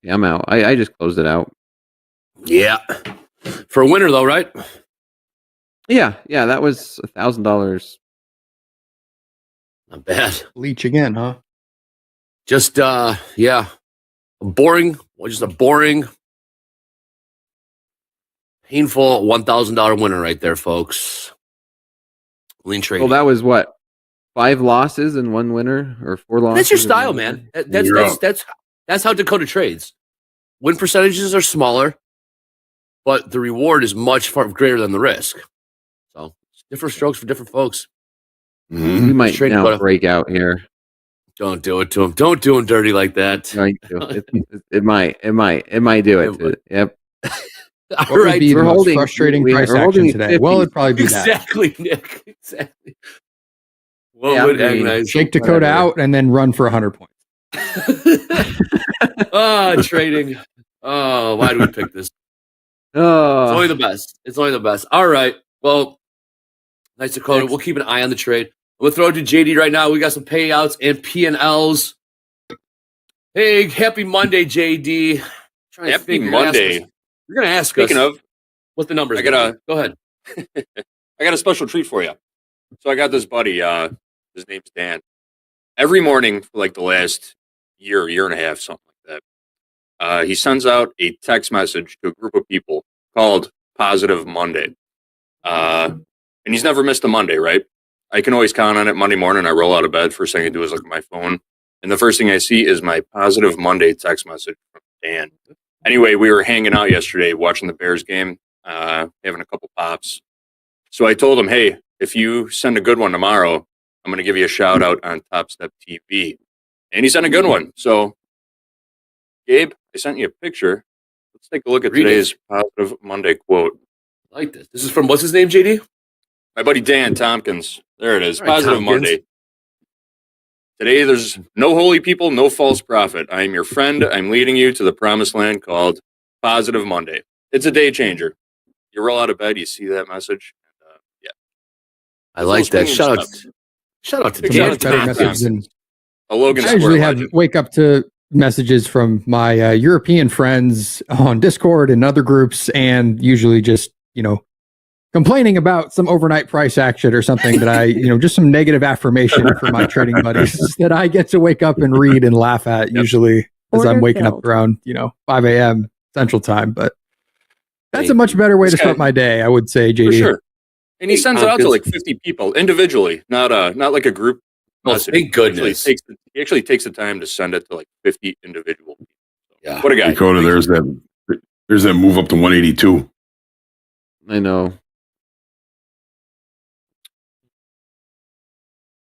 Yeah, I'm out. I just closed it out. yeah. For a winner though, right? Yeah, that was $1,000. Not bad. Leech again, huh? Just yeah. Just a boring, painful $1,000 winner right there, folks. Lean trade. Well, that was what? 5 losses and 1 winner, or 4 losses? That's your style, man. That's how Dakota trades. Win percentages are smaller, but the reward is much far greater than the risk. So it's different strokes for different folks. Mhm. We might Straight now Dakota. break out here. Don't do it to him. Don't do him dirty like that. No, it might do it. It might. Yep. All What would right. be the we're most holding- frustrating we're price holding action today? Well, 50. it'd probably be that. Exactly, Nick. Exactly. What Yeah, would I mean, agonize? Shake Dakota Whatever. out and then run for 100 points. Trading. Oh, why do we pick this? It's Oh, only the best. It's only the best. All right. Well, nice Dakota. We'll keep an eye on the trade. We'll throw it to JD right now. We got some payouts and P&Ls. Hey, happy Monday, JD. Trying to Happy think, you're gonna ask Monday. us- You're going to ask Speaking us of, what the numbers I gotta- Go ahead. I got a special treat for you. So I got this buddy. His name's Dan. Every morning for like the last year and a half, something like that, he sends out a text message to a group of people called Positive Monday. And he's never missed a Monday, right? I can always count on it. Monday morning, I roll out of bed. First thing I do is look at my phone. And the first thing I see is my Positive Monday text message from Dan. Anyway, we were hanging out yesterday watching the Bears game, having a couple pops. So I told him, hey, if you send a good one tomorrow, I'm going to give you a shout out on Topstep TV. And he sent a good one. So, Gabe, I sent you a picture. Let's take a look at Read it. today's Positive Monday quote. I like this. This is from, what's his name, JD? My buddy Dan Tompkins. There it is. All right, Positive Tompkins. Monday. Today, there's no holy people, no false prophet. I am your friend. I'm leading you to the promised land called Positive Monday. It's a day changer. You roll out of bed, you see that message. Yeah. I like that. Shout Shout out to Big It's a shout Dan much better Tompkins. message than A Logan I Square usually have legend. wake up to messages from my European friends on Discord and other groups, and usually just, complaining about some overnight price action or something that I, just some negative affirmation for my trading buddies that I get to wake up and read and laugh at usually as I'm Order waking up filled. around, 5 a.m. Central Time. But that's Hey, a much better way to this start guy- my day, I would say, JD. For sure. And he Hey, sends it out to Tompkins. like 50 people individually, not like a group Oh, message. thank goodness. He actually takes the time to send it to like 50 individual people. Yeah. What a guy. Dakota, there's that move up to 182. I know.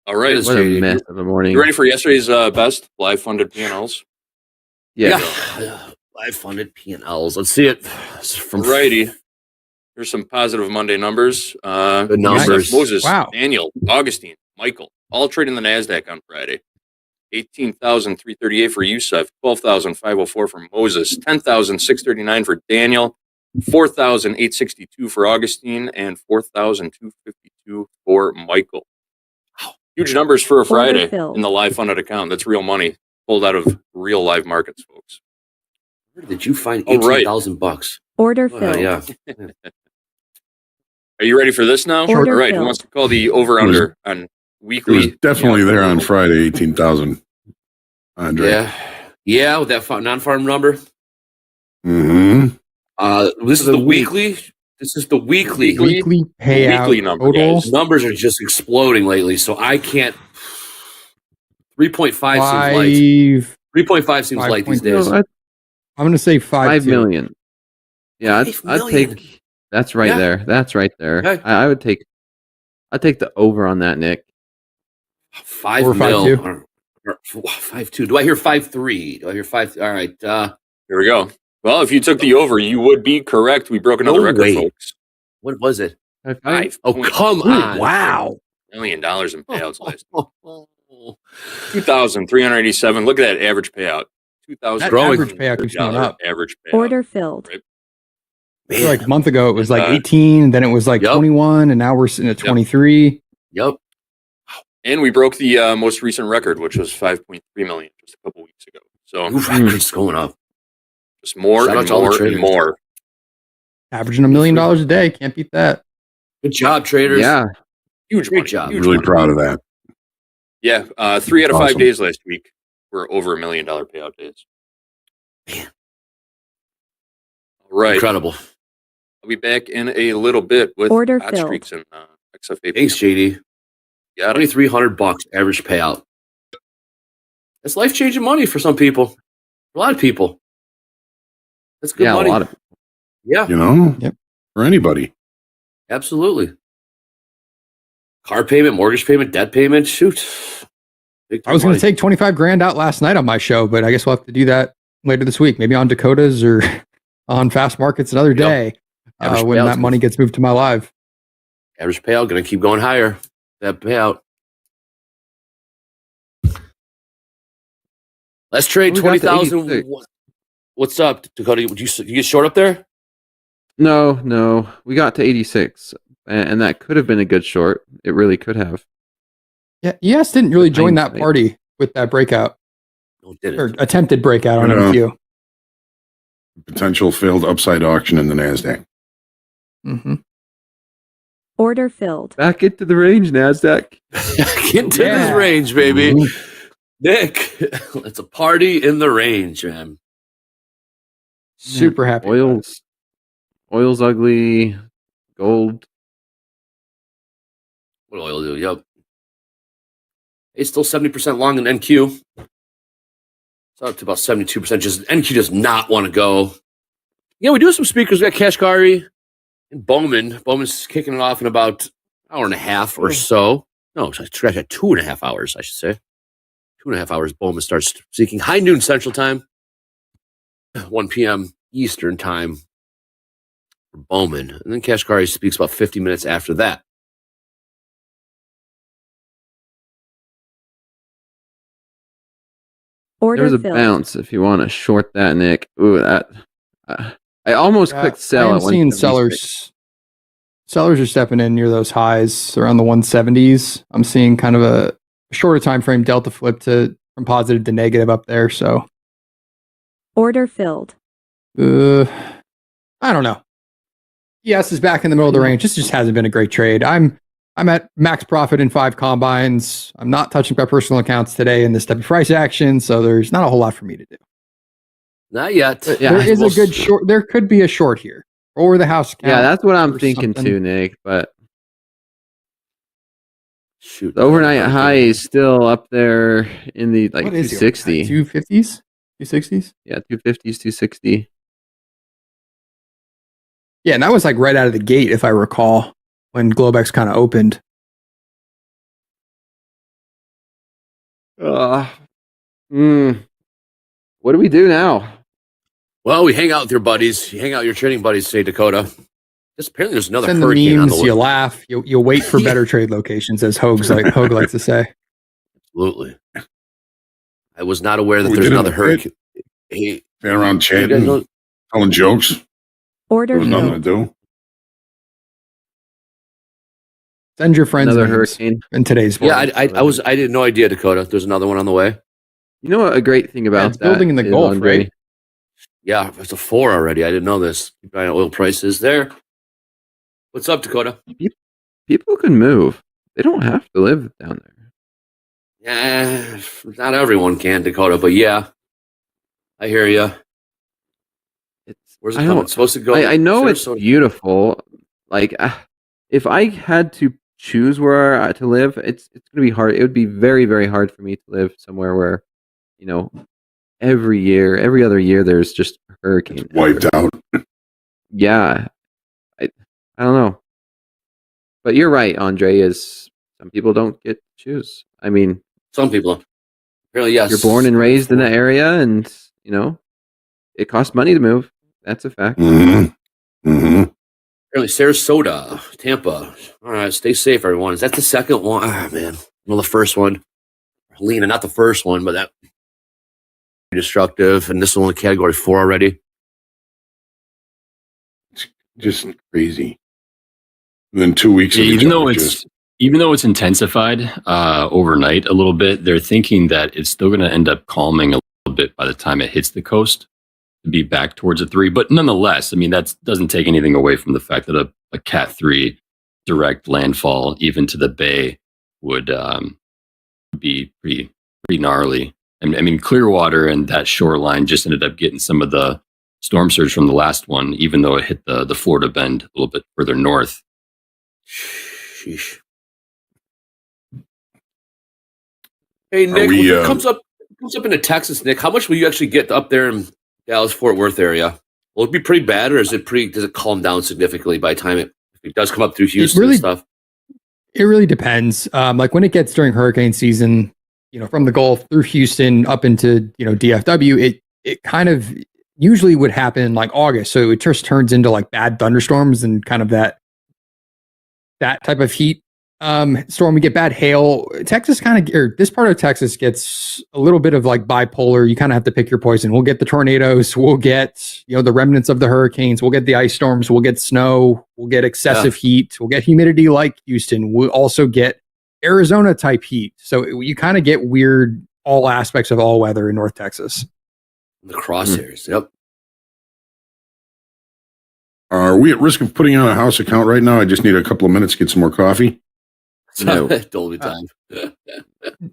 All right. What is What a JD? mess of a morning. You ready for yesterday's best live funded P&Ls? Yeah. Live funded P&Ls. Let's see it. This is from Alrighty. Here's some positive Monday numbers. Good numbers. Moses, Wow. Daniel, Augustine, Michael, all trading the NASDAQ on Friday. 18,338 for Yusuf, 12,504 for Moses, 10,639 for Daniel, 4,862 for Augustine, and 4,252 for Michael. Wow. Huge numbers for a Friday filled. in the live funded account. That's real money pulled out of real live markets, folks. Where did you find All right. $18,000? Order filled. Yeah. Are you ready for this now? Order All right. Who filled. wants to call the over under on It weekly? was definitely there on Friday, 18,000. Andre. Yeah, with that non-farm number. Mm-hmm. This is the weekly. This is the weekly. Weekly payout Weekly number, total. guys. Numbers are just exploding lately, so I can't. 3.5 seems light. 3.5 seems light these You know, days. I- I'm going to say 5 5 million. Yeah, I'd 5 million. take. That's right Yeah. there. That's right there. Okay. I would take. I'd take the over on that, Nick. 5 Or mil. 5.2. Or 5.2. Do I hear 5.3? Do I hear 5? All right. Here we go. Well, if you took the over, you would be correct. We broke another No record, way. folks. What was it? $5 Oh, come on. Wow. million in payouts last. 2,387. Look at that average payout. 2,000. Growing. average payout keeps going up. Average payout. Order filled. Right. I feel like a month ago it was like Uh, 18, then it was like Yep. 21, and now we're sitting at 23. Yep. And we broke the most recent record, which was 5.3 million just a couple weeks ago. So New records going up. just more Shout out and to all the more and traders. more. Averaging $1 million a day. Can't beat that. Good job, traders. Yeah. Huge Great money, job. huge Really money. proud of that. Yeah, 3 out of 5 Awesome. days last week were over $1 million payout days. Man. All right, Incredible. I'll be back in a little bit with Order hot filled. streaks and XFA. Thanks, JD. Got it. $2,300 average payout. That's life changing money for some people. A lot of people. That's good Yeah, money. a lot of Yeah, You know? Yep. For anybody. absolutely. Car payment, mortgage payment, debt payment. Shoot. Big I was going to money. take 25 grand out last night on my show, but I guess we'll have to do that later this week. Maybe on Dakota's or on Fast Markets another day Average when payout's that money gets moved to my live. Average payout going to keep going higher. That payout. Let's trade We got to 20,000. 86. What's up, Dakota? You get short up there? No. We got to 86, and that could have been a good short. It really could have. Yeah, ES didn't really join that hindsight. party with that breakout No, did or it? attempted breakout on Yeah. MQ. Potential failed upside auction in the NASDAQ. Mm-hmm. Order filled. Back into the range, Nasdaq. Get into Yeah. this range, baby. Mhm. Nick, it's a party in the range, man. Super happy. about it. Oil's ugly. Gold. What oil do? Yep. It's still 70% long in NQ. It's up to about 72%. Just NQ does not want to go. Yeah, we do have some speakers. We got Kashkari and Bowman. Bowman's kicking it off in about an hour and a half or so. No, scratch at 2.5 hours, I should say. 2.5 hours. Bowman starts speaking. High noon Central Time. 1 p.m. Eastern Time for Bowman. And then Kashkari speaks about 50 minutes after that. Order There's a filled. bounce if you want to short that, Nick. Ooh, that. I almost clicked sell. I am at seeing 176. sellers are stepping in near those highs around the 170s. I'm seeing kind of a shorter time frame delta flip from positive to negative up there. So Order filled. I don't know. ES is back in the middle of the range. This just hasn't been a great trade. I'm at max profit in 5 combines. I'm not touching my personal accounts today in this type of price action, so there's not a whole lot for me to do. Not yet. Yeah, there is We'll a good short. There could be a short here, or the house count. Yeah, that's what I'm or thinking something. too, Nick. But Shoot. the overnight high is still up there in the like What is it? 260. 250s, 260s. Yeah, 250s, 260. Yeah, and that was like right out of the gate, if I recall, when Globex kind of opened. What do we do now? Well, we hang out with your buddies. You hang out with your trading buddies, say Dakota. Just apparently there's another Send the hurricane on the memes, way. you laugh, you wait for better trade locations, as Hogue likes to say. Absolutely. I was not aware that We there's did another it. hurricane. Hey, Stand around you guys chatting, know- telling jokes. There Order was nothing to filled. do. Send your friends Another memes hurricane. in today's world. yeah, I did no idea, Dakota. There's another one on the way. You know what a great thing about it's that building in the is, Gulf, Andre? right? Yeah, it's a 4 already. I didn't know this. Keep an eye on oil prices there. What's up, Dakota? People can move. They don't have to live down there. Yeah, not everyone can, Dakota, but yeah, I hear you. Where's it I coming? don't- It's supposed to go. I know it's Sarasota. beautiful. Like, if I had to choose where to live, it's going to be hard. It would be very, very hard for me to live somewhere where, every other year, there's just a hurricane. Wiped out. Yeah. I don't know. But you're right, Andre, is some people don't get to choose. I mean, Some people. Apparently, yes. you're born and raised in that area, and, it costs money to move. That's a fact. Mm-hmm. Mm-hmm. Apparently, Sarasota, Tampa. All right, stay safe, everyone. Is that the second one? Ah, man. Well, the first one. Helena, not the first one, but that. destructive, and this one in category 4 already. Just crazy. And then 2 weeks. Yeah, of each even though other, it's even though it's intensified overnight a little bit, they're thinking that it's still going to end up calming a little bit by the time it hits the coast to be back towards a 3. But nonetheless, I mean, that doesn't take anything away from the fact that a Cat 3 direct landfall, even to the bay, would be pretty gnarly. I mean, Clearwater and that shoreline just ended up getting some of the storm surge from the last one, even though it hit the Florida bend a little bit further north. Sheesh. Hey Nick, when it comes up into Texas, Nick, how much will you actually get up there in Dallas Fort Worth area? Will it be pretty bad, or does it calm down significantly by the time it does come up through Houston and stuff? It really depends. Like when it gets during hurricane season, from the Gulf through Houston up into DFW, it kind of usually would happen in like August, so it just turns into like bad thunderstorms and kind of that type of heat storm. We get bad hail. Texas this part of Texas gets a little bit of like bipolar. You kind of have to pick your poison. We'll get the tornadoes. We'll get the remnants of the hurricanes. We'll get the ice storms. We'll get snow. We'll get excessive heat. We'll get humidity like Houston. We'll also get Arizona type heat. So you kind of get weird all aspects of all weather in North Texas. The crosshairs. Yep. Are we at risk of putting on a house account right now? I just need a couple of minutes to get some more coffee. No. Dolby time.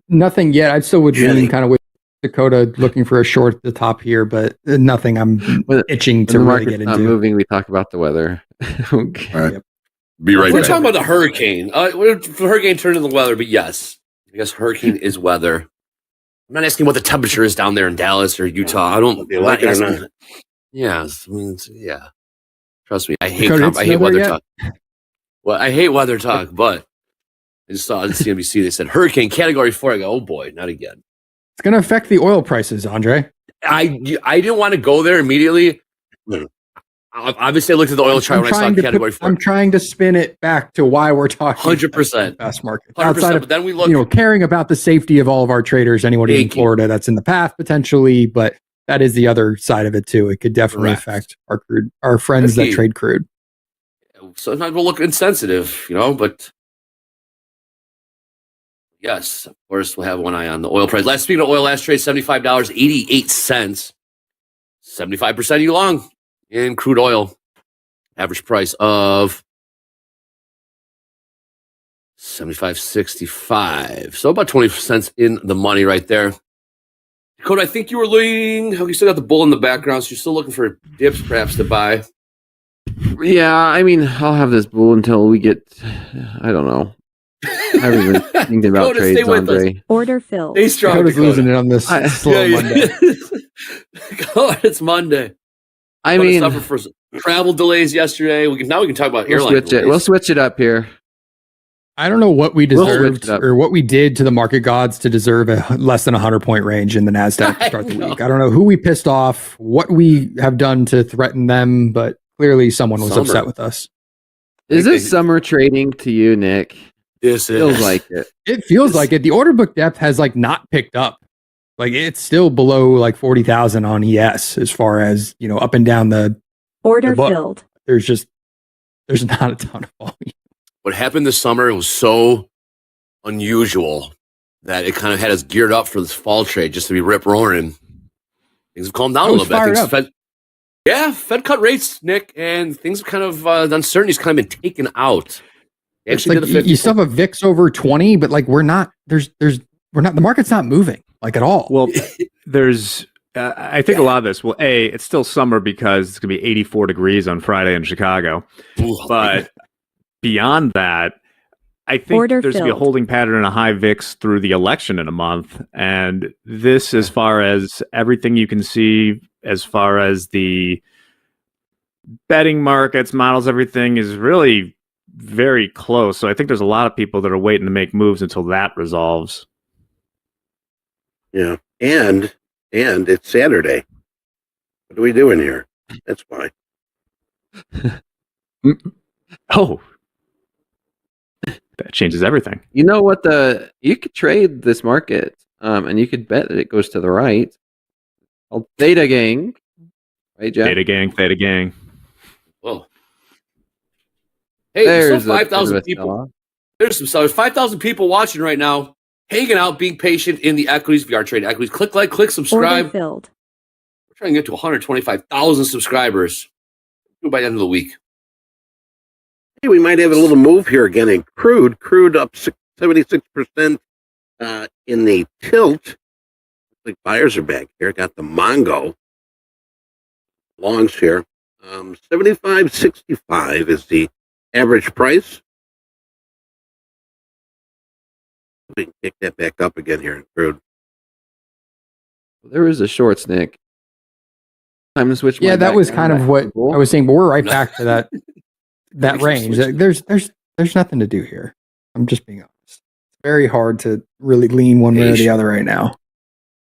Nothing yet. I still would lean kind of with Dakota looking for a short at the top here, but nothing I'm itching to really get into. Not moving, we talk about the weather. Okay. All right. Yep. Be right We're back. talking about the hurricane. The hurricane turned into the weather, but yes, I guess hurricane is weather. I'm not asking what the temperature is down there in Dallas or Utah. I'm not asking. Yeah, I mean, yeah. Trust me, I hate weather talk. Well, I hate weather talk, but I just saw on CNBC they said hurricane category 4. I go, oh boy, not again. It's going to affect the oil prices, Andre. I didn't want to go there immediately. Obviously, I looked at the oil chart when I saw category 4. I'm trying to spin it back to why we're talking 100% fast market. 100%. Outside of, but then we look, caring about the safety of all of our traders, anybody in Florida that's in the path potentially, but that is the other side of it too. It could definitely affect our friends that trade crude. Sometimes we'll look insensitive, but yes, of course, we'll have one eye on the oil price. Speaking of oil, last trade, $75.88. 75% of you long in crude oil. Average price of $75.65. So about 20 cents in the money right there. Dakota, I think you were looking. You still got the bull in the background, so you're still looking for dips perhaps to buy. Yeah, I mean, I'll have this bull until we get, I don't know. I haven't been thinking about Dakota, trades, Andre. Order filled. Stay strong, Dakota's losing it on this slow Monday. God, it's Monday. I mean, suffer for travel delays yesterday. We can talk about airline delays. We'll switch it up here. I don't know what we deserved or what we did to the market gods to deserve a less than 100-point range in the NASDAQ to start the week. I don't know who we pissed off, what we have done to threaten them, but clearly someone was upset with us. Is this summer trading to you, Nick? This feels like it. It feels like it. The order book depth has not picked up. It's still below 40,000 on ES as far as, up and down the order book. Filled. There's not a ton of volume. What happened this summer was so unusual that it kind of had us geared up for this fall trade just to be rip roaring. Things have calmed down a little bit. Fed cut rates, Nick, and things have kind of the uncertainty's kind of been taken out. You still have a VIX over 20, but we're not. The market's not moving at all. Well, there's. I think a lot of this. Well, it's still summer because it's going to be 84 degrees on Friday in Chicago, but beyond that, I think there's going to be a holding pattern and a high VIX through the election in a month. And this, as far as everything you can see, as far as the betting markets, models, everything is really very close. So I think there's a lot of people that are waiting to make moves until that resolves. Yeah. And it's Saturday. What are we doing here? That's why. Oh. That changes everything. You know what? You could trade this market, and you could bet that it goes to the right. Called Theta Gang. Right, Jeff? Theta gang. Whoa. Hey, there's still a bit of 5,000 a people. sell-off. There's some sellers. 5,000 people watching right now, hanging out, being patient in the equities. If you are trading equities, click like, click subscribe. Order filled. We're trying to get to 125,000 subscribers by the end of the week. Hey, we might have a little move here again in crude. Crude up 76% in the tilt. Looks like buyers are back here. Got the Mongo longs here. 75.65 is the average price. We can pick that back up again here in crude. There is a shorts, Nick. Time to switch. Yeah, my that was back kind down of back what to bull. I was saying, but we're right back to that We should range. switch. There's nothing to do here. I'm just being honest. It's very hard to really lean one way or the other right now.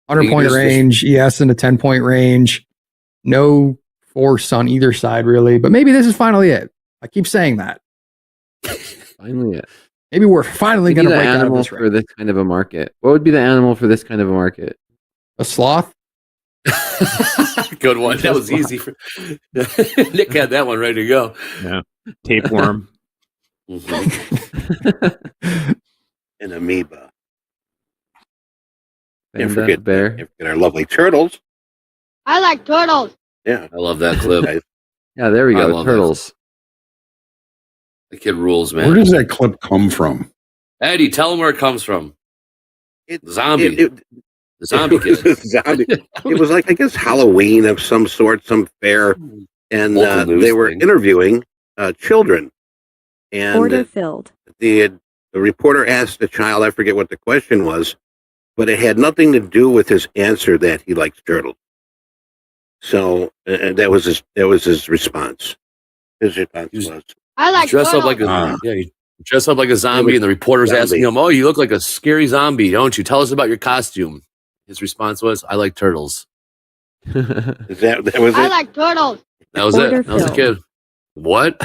100-point Just- range, yes, in a 10-point range. No force on either side, really. But maybe this is finally it. I keep saying that. Finally, it. Maybe we're finally We going need to an break out of animal this for range. this kind of a market. What would be the animal for this kind of a market? A sloth? Good one. That was easy. Nick had that one ready to go. Yeah. Tapeworm. An amoeba. Panda, Can't bear. forget our lovely turtles. I like turtles. Yeah. I love that clip. Yeah, there we I go. love that. Turtles. The kid rules, Where man. does that clip come from? Eddie, tell him where it comes from. It, Zombie. It, The zombie it was kid. a zombie. It was like, I guess, Halloween of some sort, some fair. And Local news they were thing. interviewing children. And Order filled. the reporter asked the child, I forget what the question was, but it had nothing to do with his answer that he likes turtles. So that was his response. His response was, I like Dress turtles. up like a Ah. he dress up like a zombie, and the reporter's Zombie. asking him, "Oh, you look like a scary zombie, don't you? Tell us about your costume." His response was, "I like turtles." that was I it? like turtles. That was Order it. That was the filled. kid. What?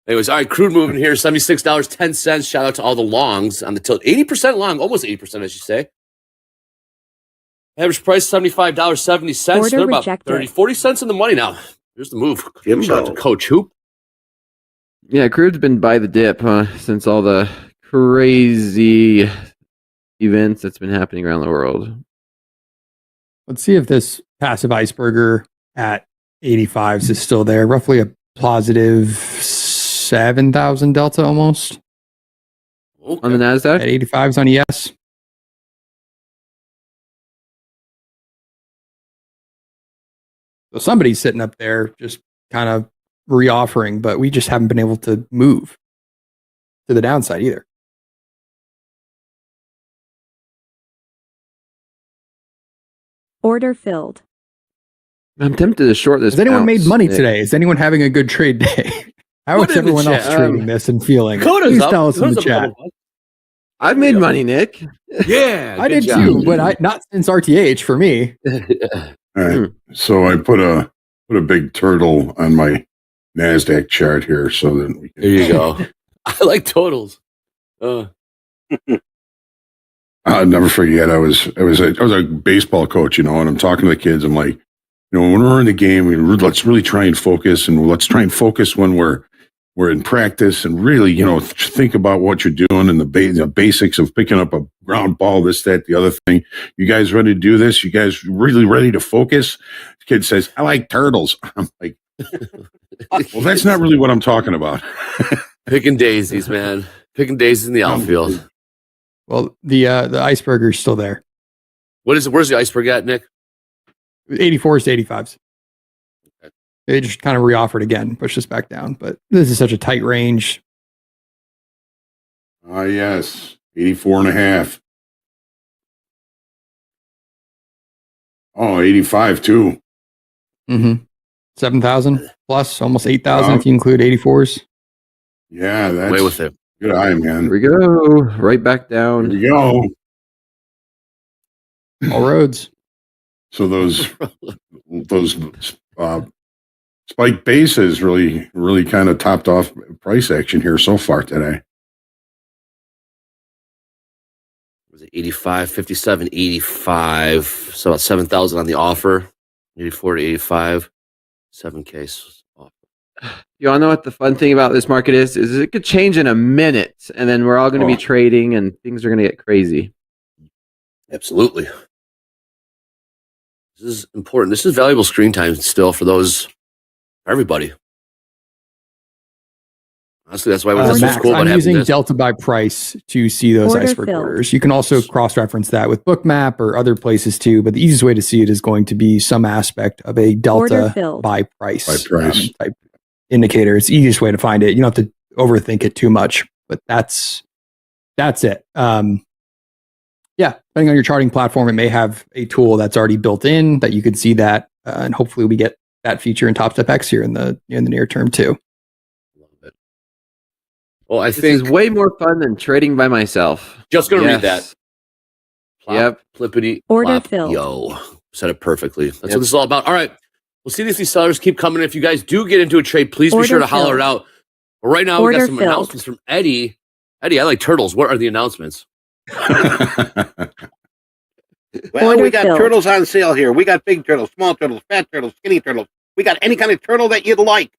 Anyways, all right, crude moving here, $76.10. Shout out to all the longs on the tilt. 80% long, almost 80%, I should say. Average price $75.70. Order They're about rejected. 30, 40 cents in the money now. Here's the move. Jimbo. Shout out to Coach Hoop. Yeah, crude's been by the dip since all the crazy events that's been happening around the world. Let's see if this passive iceberger at 85s is still there. Roughly a positive 7,000 delta almost Okay. On the at NASDAQ? 85s on ES. So somebody's sitting up there just kind of reoffering, but we just haven't been able to move to the downside either. Order filled. I'm tempted to short this. Has anyone made bounce, money Nick. today? Is anyone having a good trade day? How Put is it in the everyone else chat. trading this and feeling? it? Coda's Please up. tell us in Coda's the up a chat. couple bucks. I've made Yeah. money, Nick. Yeah, I good did job. too, but not since RTH for me. All right. So I put a big turtle on my NASDAQ chart here so that we can. There you go. I like totals. I'll never forget. I was a baseball coach, and I'm talking to the kids. I'm like, when we're in the game, let's really try and focus, and let's try and focus when we're in practice, and really, think about what you're doing and the basics of picking up a ground ball, this, that, the other thing. You guys ready to do this? You guys really ready to focus? The kid says, "I like turtles." I'm like, well, that's not really what I'm talking about. Picking daisies, man. Picking daisies in the outfield. Well, the iceberger's still there. What is it? Where's the iceberg at, Nick? 84s to 85s. Okay. They just kind of reoffered again, pushed us back down. But this is such a tight range. Yes, 84.5. Oh, 85 too. Mm-hmm. 7,000 plus, almost 8,000 Wow. if you include 84s. Yeah, that's Away with it. good eye, Here man. we go. Right back Here down. we go. All roads. So those spike bases really kind of topped off price action here so far today. Was it 85, 57, 85. So about 7,000 on the offer. 84 to 85. 7K offer. You all know what the fun thing about this market is it could change in a minute, and then we're all going to be trading, and things are going to get crazy. Absolutely. This is important. This is valuable screen time still for everybody. Honestly, that's why what's so cool about I'm using this. Delta by price to see those Order iceberg filled. orders. You can also cross-reference that with Bookmap or other places too, but the easiest way to see it is going to be some aspect of a Order Delta filled. by price, By price. type indicator. It's the easiest way to find it. You don't have to overthink it too much, but that's it. Yeah, depending on your charting platform, it may have a tool that's already built in that you could see that, and hopefully we get that feature in Topstep X here in the near term too. Well, I This think is way more fun than trading by myself. just going to read that. Plop, Yep. Flippity. Order plop, filled. Yo. Said it perfectly. That's what this is all about. All right. We'll see these sellers keep coming. If you guys do get into a trade, please be Order sure to holler filled. it out. But right now, we got Order some filled. announcements from Eddie. Eddie, I like turtles. What are the announcements? Well, Order we got filled. turtles on sale here. We got big turtles, small turtles, fat turtles, skinny turtles. We got any kind of turtle that you'd like.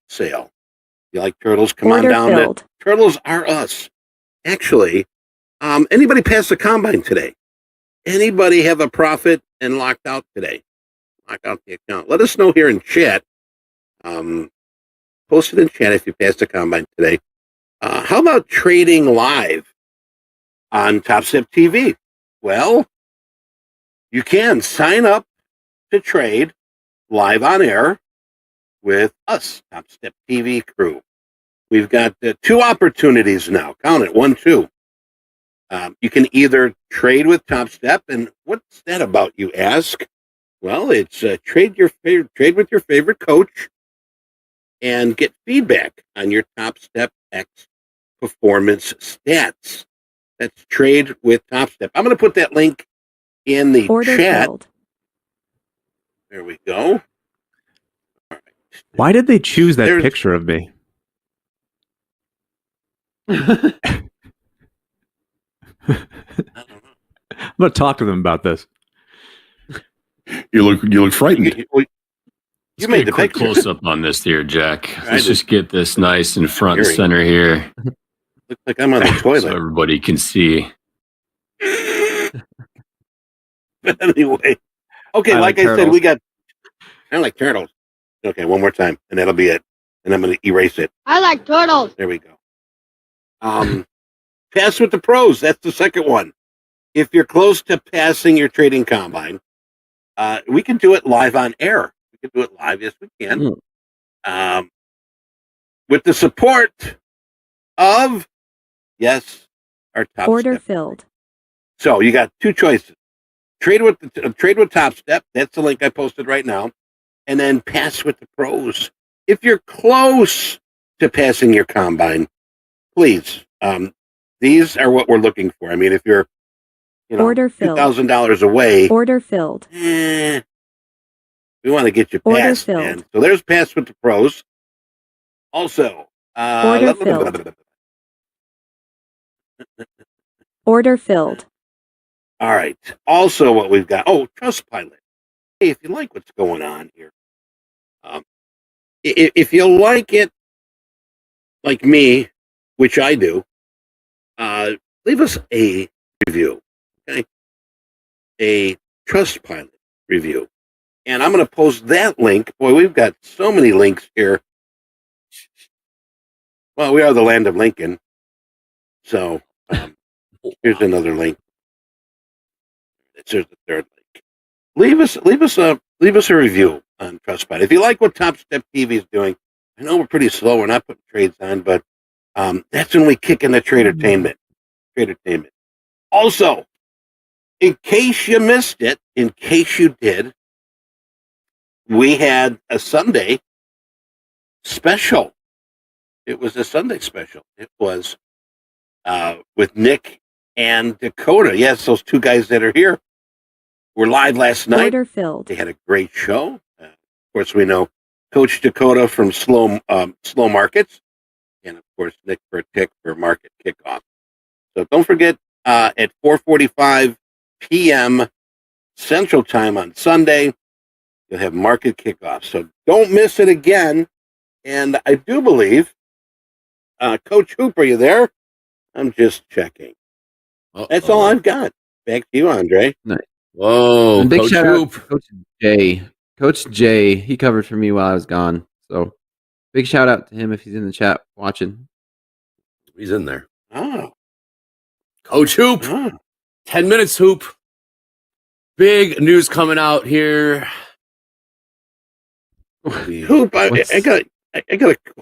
Sale. You like turtles? Come Order on down. filled. Turtles are us. Actually, anybody pass the combine today? Anybody have a profit and locked out today? Lock out the account. Let us know here in chat. Post it in chat if you passed the combine today. How about trading live on Topstep TV? Well, you can sign up to trade live on air with us, Topstep TV crew. We've got 2 opportunities now. Count it, 1, 2. You can either trade with Topstep, and what's that about, you ask? Well, it's trade with your favorite coach and get feedback on your Topstep X performance stats. That's trade with Topstep. I'm going to put that link in the Order chat. filled. There we go. All right. Why did they choose that There's- picture of me? I don't know. I'm gonna talk to them about this. You look frightened. You Let's made get the a quick picture. close up on this here, Jack. I Let's just get this nice and front and Hearing. center here, Looks like I'm on the so toilet. everybody can see. But anyway, okay, I like like I said, turtles. I like turtles. Okay, one more time, and that'll be it. And I'm going to erase it. I like turtles. There we go. Pass with the pros. That's the second one. If you're close to passing your trading combine, we can do it live on air. We can do it live. Yes, we can. With the support of, yes, our Topstep. Order filled. So you got 2 choices. Trade with Topstep. That's the link I posted right now. And then pass with the pros. If you're close to passing your combine, please. These are what we're looking for. I mean, if you're, Order filled. $2,000 away, Order filled. we want to get you Order passed, filled. man. So there's pass with the pros. Also, Order filled. Order filled. All right. Also, what we've got. Oh, Trustpilot. Hey, if you like what's going on here, if you like it, like me, which I do, leave us a review. Okay, a Trustpilot review, and I'm going to post that link. Boy, we've got so many links here. Well, we are the land of Lincoln, so here's another link. Here's the third link. Leave us a review on Trustpilot. If you like what Topstep TV is doing, I know we're pretty slow. We're not putting trades on, but that's when we kick in the Tradertainment. Also, in case you missed it, in case you did, we had a Sunday special. It was a Sunday special. It was with Nick and Dakota. Yes, those 2 guys that are here were live last night. Order filled. They had a great show. Of course, we know Coach Dakota from Slow Markets, and of course Nick for Tick for Market Kickoff. So don't forget at 4:45 p.m. Central Time on Sunday. You'll have market kickoff, so don't miss it again. And I do believe, Coach Hoop, are you there? I'm just checking. That's all I've got. Back to you, Andre. Nice. Whoa, And big Coach shout Hoop. out to Coach Jay. Coach Jay, he covered for me while I was gone. So big shout out to him if he's in the chat watching. He's in there. Oh. Coach Hoop. 10 minutes, Hoop. Big news coming out here. Hoop, I got.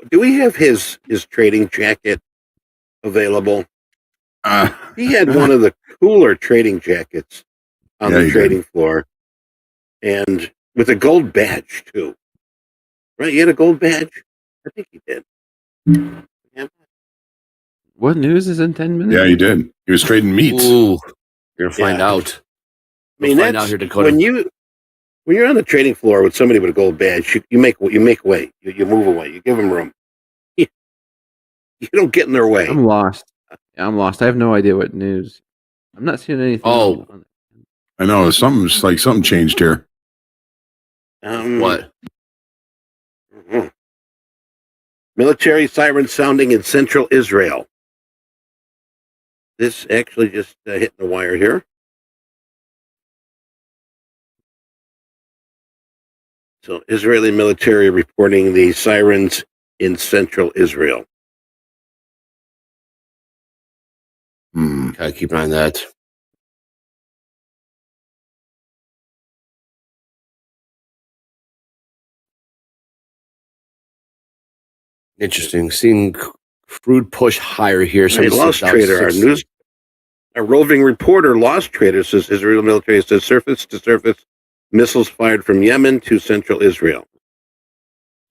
Do we have his trading jacket available? He had one of the cooler trading jackets on the trading floor, and with a gold badge too. Right? You had a gold badge? I think he did. Yeah. What news is in 10 minutes? Yeah, he did. He was trading meats. Ooh, you're gonna find out. I mean, find out here, Dakota. When you're on the trading floor with somebody with a gold badge, you make way. You move away. You give them room. You don't get in their way. I'm lost. Yeah, I'm lost. I have no idea what news. I'm not seeing anything. Oh, I know something changed here. What? Military sirens sounding in central Israel. This actually just hit the wire here. So, Israeli military reporting the sirens in central Israel. Okay, keep an eye on that. Interesting. Seeing crude push higher here. So Lost Trader, our roving reporter, Lost Trader, says Israel military says surface-to-surface missiles fired from Yemen to central Israel.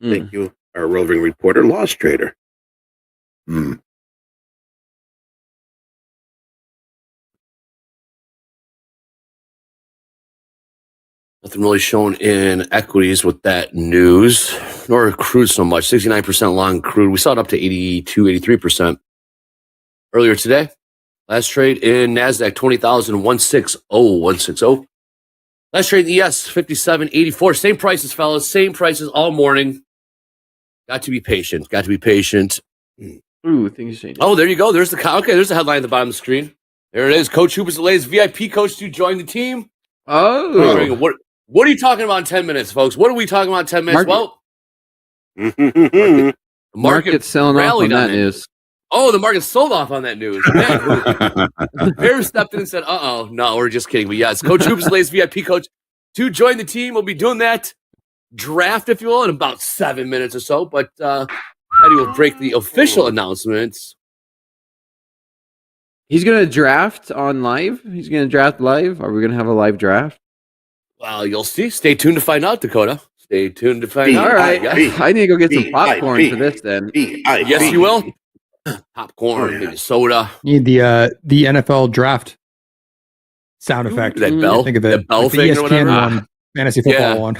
Thank you, our roving reporter, Lost Trader. Nothing really shown in equities with that news, nor crude so much. 69% long crude. We saw it up to 82, 83% earlier today. Last trade in NASDAQ, 20,160. Last trade in ES, 57.84. Same prices, fellas. Same prices all morning. Got to be patient. Ooh, things changing. Oh, there you go. There's the headline at the bottom of the screen. There it is. Coach Hoop is the latest VIP coach to join the team. Oh. What are you talking about in 10 minutes, folks? What are we talking about in 10 minutes? Market's selling off on that news. Oh, the market sold off on that news. Bear stepped in and said, no, we're just kidding. But yes, Coach Hoop's the latest VIP coach to join the team. We'll be doing that draft, if you will, in about 7 minutes or so. But Eddie will break the official announcements. He's going to draft on live? He's going to draft live? Are we going to have a live draft? Well, you'll see. Stay tuned to find out, Dakota. Stay tuned to find out. All right. I need to go get some popcorn for this then. Yes, you will. Popcorn, maybe soda. Need the NFL draft sound effect. That bell? Think of it. That bell Like the thing or ESPN whatever? one, fantasy football one.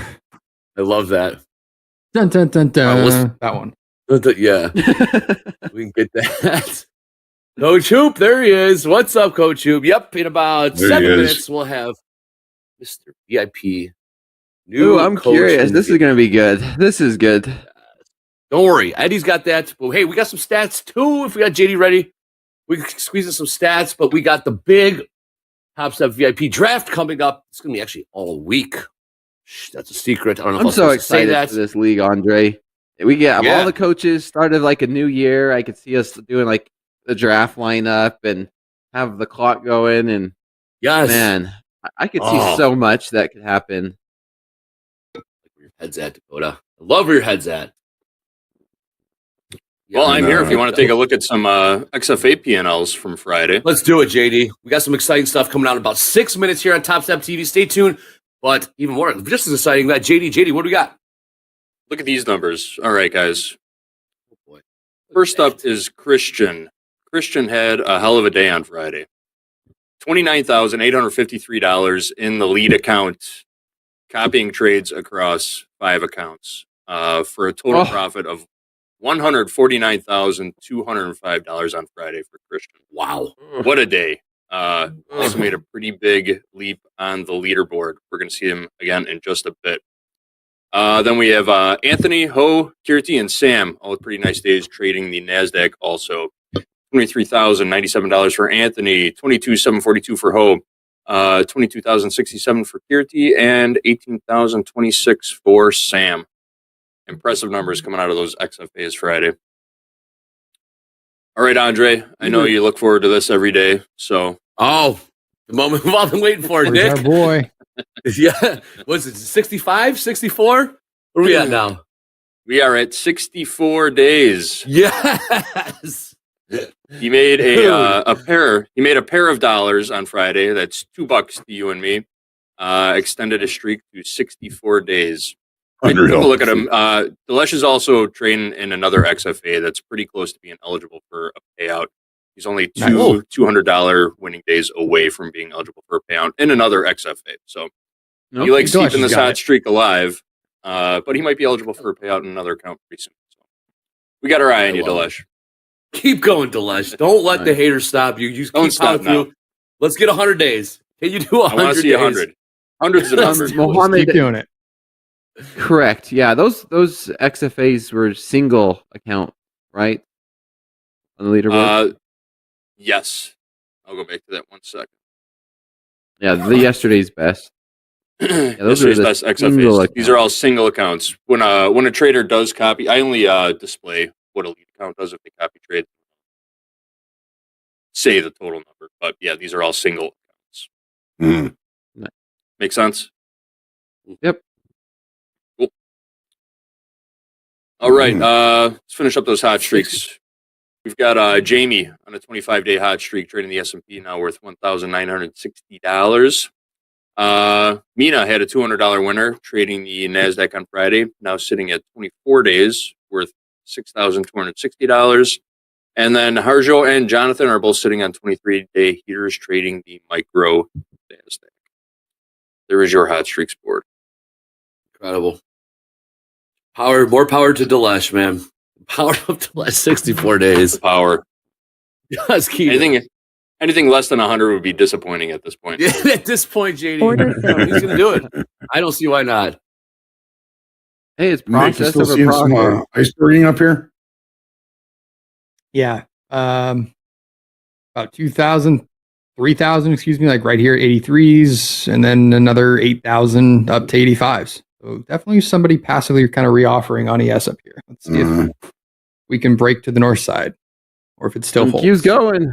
I love that. Dun, dun, dun, dun. That one. Yeah. We can get that. Coach Hoop, there he is. What's up, Coach Hoop? Yep, in about There 7 he is. minutes, we'll have Mr. VIP. Ooh, I'm coach curious. in This is going to be good. This is good. Don't worry. Eddie's got that. But hey, we got some stats too. If we got JD ready, we can squeeze in some stats. But we got the big Topstep VIP draft coming up. It's going to be actually all week. Shh, that's a secret. I don't know if I'm I'm so supposed to say excited that. for this league, Andre. We get Yeah. all the coaches started like a new year. I could see us doing like the draft lineup and have the clock going. And Yes. man, I could see so much that could happen. Where your head's at, Dakota. I love where your head's at. Well, I'm here if you want to take a look at some XFA P&Ls from Friday. Let's do it, JD. We got some exciting stuff coming out in about 6 minutes here on Topstep TV. Stay tuned. But even more, just as exciting, that JD, what do we got? Look at these numbers. All right, guys. Oh, boy. First up is Christian. Christian had a hell of a day on Friday. $29,853 in the lead account, copying trades across 5 accounts for a total profit of $149,205 on Friday for Christian. Wow. What a day. Also made a pretty big leap on the leaderboard. We're going to see him again in just a bit. Then we have Anthony, Ho, Kirti, and Sam, all with pretty nice days trading the NASDAQ also. $23,097 for Anthony, $22,742 for Ho, $22,067 for Kirti, and $18,026 for Sam. Impressive numbers coming out of those XFAs Friday. All right, Andre, I know you look forward to this every day, so. Oh, the moment we've all been waiting for, Where's Nick. our boy? Yeah. Was it 65, 64? Where are we at now? We are at 64 days. Yes. He made a pair. He made a pair of dollars on Friday. That's $2 to you and me. Extended his streak to 64 days. Take a look at him. Dilesh is also trading in another XFA that's pretty close to being eligible for a payout. He's only two $200 winning days away from being eligible for a payout in another XFA. So he likes keeping this hot streak alive, but he might be eligible for a payout in another account pretty soon. So we got our eye on you, Dilesh. Keep going, Dilesh. Don't let the haters stop you. You just Don't keep stop now. through. Let's get 100 days. Can you do 100 I want to see 100. 100's the number. Mohammed, Keep doing it. correct. Yeah, those XFAs were single account, right? On the leaderboard. Yes. I'll go back to that 1 second. Yeah, the yesterday's best. Yeah, those are yesterday's the best single XFAs. accounts. These are all single accounts. When a trader does copy, I only display what a lead account does if they copy trade. Say the total number, but yeah, these are all single accounts. Mm. Make sense? Yep. Cool. All right, let's finish up those hot streaks. We've got Jamie on a 25-day hot streak trading the S&P, now worth $1,960. Mina had a $200 winner trading the NASDAQ on Friday, now sitting at 24 days, worth $6,260. And then Harjo and Jonathan are both sitting on 23-day heaters trading the micro NASDAQ. There is your hot streaks board. Incredible. More power to Dilesh, man. Power up to last 64 days. Power. Let's keep Anything less than 100 would be disappointing at this point. Yeah, at this point, JD, Order filled. he's going to do it. I don't see why not. Hey, it's Nick, you process still over seeing some progress. iceberging up here? Yeah. About 2,000, 3,000, excuse me, like right here, 83s, and then another 8,000 up to 85s. So definitely somebody passively kind of reoffering on ES up here. Let's see if we can break to the north side or if it still holds. NQ's going.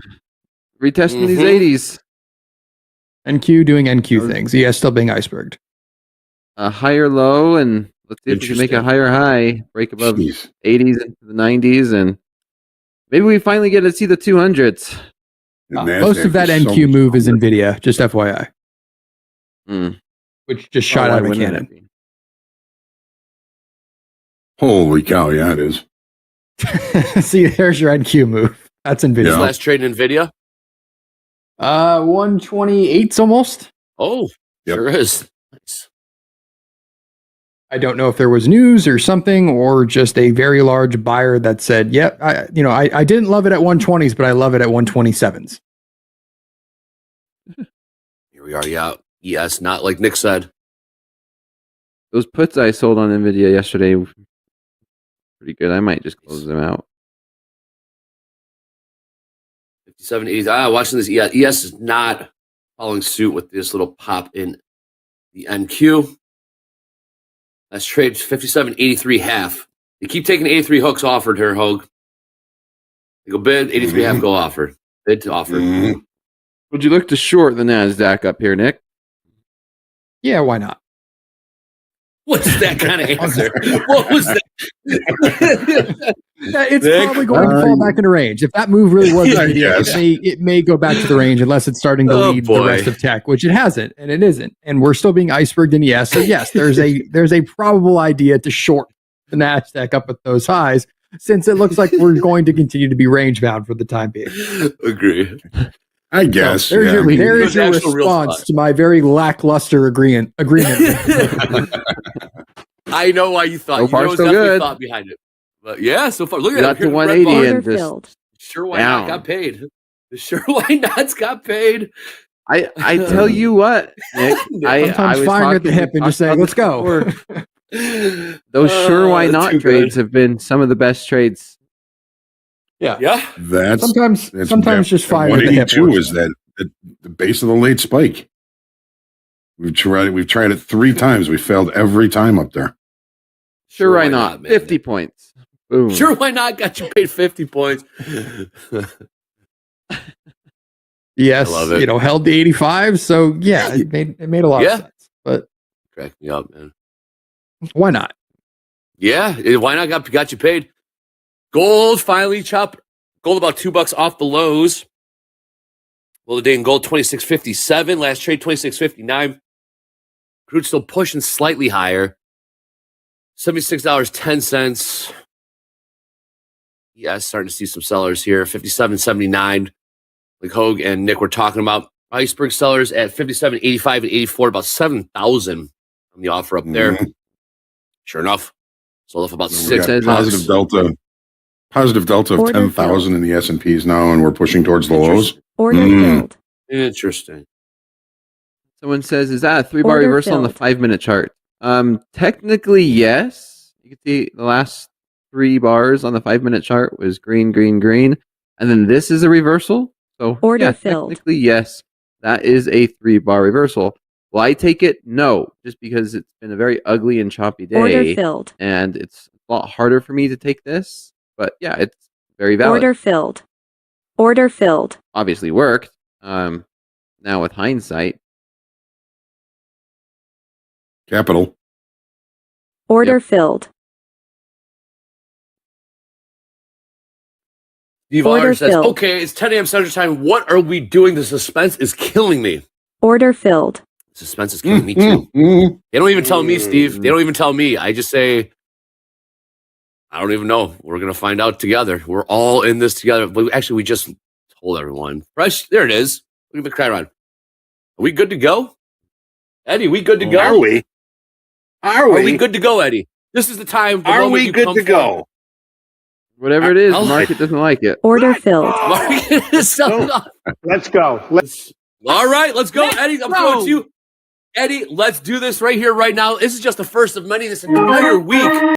Retesting these 80s. NQ doing NQ things. ES still being iceberged. A higher low, and let's see if we can make a higher high, break above Jeez. 80s into the 90s, and maybe we finally get to see the 200s. The Most of NASDAQ that is so NQ much move is stronger. NVIDIA, just FYI, Mm. which just shot Why out of a wouldn't cannon. it be? Holy cow, yeah, it is. See, there's your NQ move. That's NVIDIA. Yeah. Last trade in NVIDIA? 128s almost. Oh, Yep. sure is. Nice. I don't know if there was news or something, or just a very large buyer that said, "Yep, I didn't love it at 120s, but I love it at 127s." Here we are. Yeah. Yes. Not like Nick said. Those puts I sold on NVIDIA yesterday, pretty good. I might just close them out. 57, 80s. Watching this. ES is not following suit with this little pop in the NQ. Let's trade 57, 83 half. They keep taking 83 hooks offered here, Hogue. They go bid, 83 half go offered. Bid to offer. Mhm. Would you look to short the NASDAQ up here, Nick? Yeah, why not? What's that kind of answer? What was that? It's Nick? probably going to fall back into range. If that move really was NVIDIA, Yes. it may go back to the range unless it's starting to Oh, lead boy. the rest of tech, which it hasn't, and it isn't. And we're still being iceberged in ES. So yes, there's a probable idea to short the NASDAQ up at those highs, since it looks like we're going to continue to be range bound for the time being. Agree. I guess. So there's yeah. your, there There's is your actual real response spot. to my very lackluster agreement. I know why you thought. So far, you know, so definitely good. thought behind it. But yeah, so far. Look at Got that. to Here, the red 180 bar. and Order just filled. Sure, why down. not? Got paid. Sure, why not's got paid. I tell you what, Nick. Sometimes was firing at the talking- hip and just talked saying, about "Let's this go." before. Those sure why not too trades good. have been some of the best trades. Yeah. That's Sometimes that- just that firing at the hip. 182 works. is that the base of the late spike. We've tried it 3 times. We failed every time up there. Sure why not? man. 50 points. Boom. Sure, why not? Got you paid 50 points. Yes, I love it. Held the 85. So yeah, it made a lot Yeah. of sense. But Crack me up, man. why not? Yeah, why not? Got you paid. Gold finally chopped. Gold about $2 off the lows. Well, the day in gold 26.57. Last trade 26.59. Crude still pushing slightly higher. $76.10. Yeah, starting to see some sellers here. 57.79. Like Hogue and Nick were talking about. Iceberg sellers at 57.85 and 84. About 7,000 on the offer up there. Mhm. Sure enough, sold off about We 6 got positive delta of Order 10,000 in the S&Ps now, and we're pushing towards the lows. Order Mm. filled. Interesting. Someone says, is that a 3-bar Order reversal on the filled. 5-minute chart? Technically, yes. You can see the last 3 bars on the 5-minute chart was green, green, green. And then this is a reversal. So Order yeah, filled. technically, yes. That is a 3-bar reversal. Will I take it? No, just because it's been a very ugly and choppy day. Order filled. And it's a lot harder for me to take this. But yeah, it's very valid. Order filled. Order filled. Obviously worked. Now with hindsight, Capital. Order filled. Steve Order R says, filled. okay, it's 10 a.m. Central Time. What are we doing? The suspense is killing me. Order filled. Suspense is killing me too. Mm. They don't even tell me, Steve. They don't even tell me. I just say, I don't even know. We're going to find out together. We're all in this together. But actually, we just told everyone. Fresh, there it is. Look at the crowd around. Are we good to go? Eddie, we good to go? Are we? Are Are we? we good to go, Eddie? This is the time. The Are moment we you good come to go? whatever it is, I'll- the market doesn't like it. Order filled. Market is selling off. Let's go. All right, let's go, Eddie. I'm throwing to you. Eddie, let's do this right here, right now. This is just the first of many this entire week.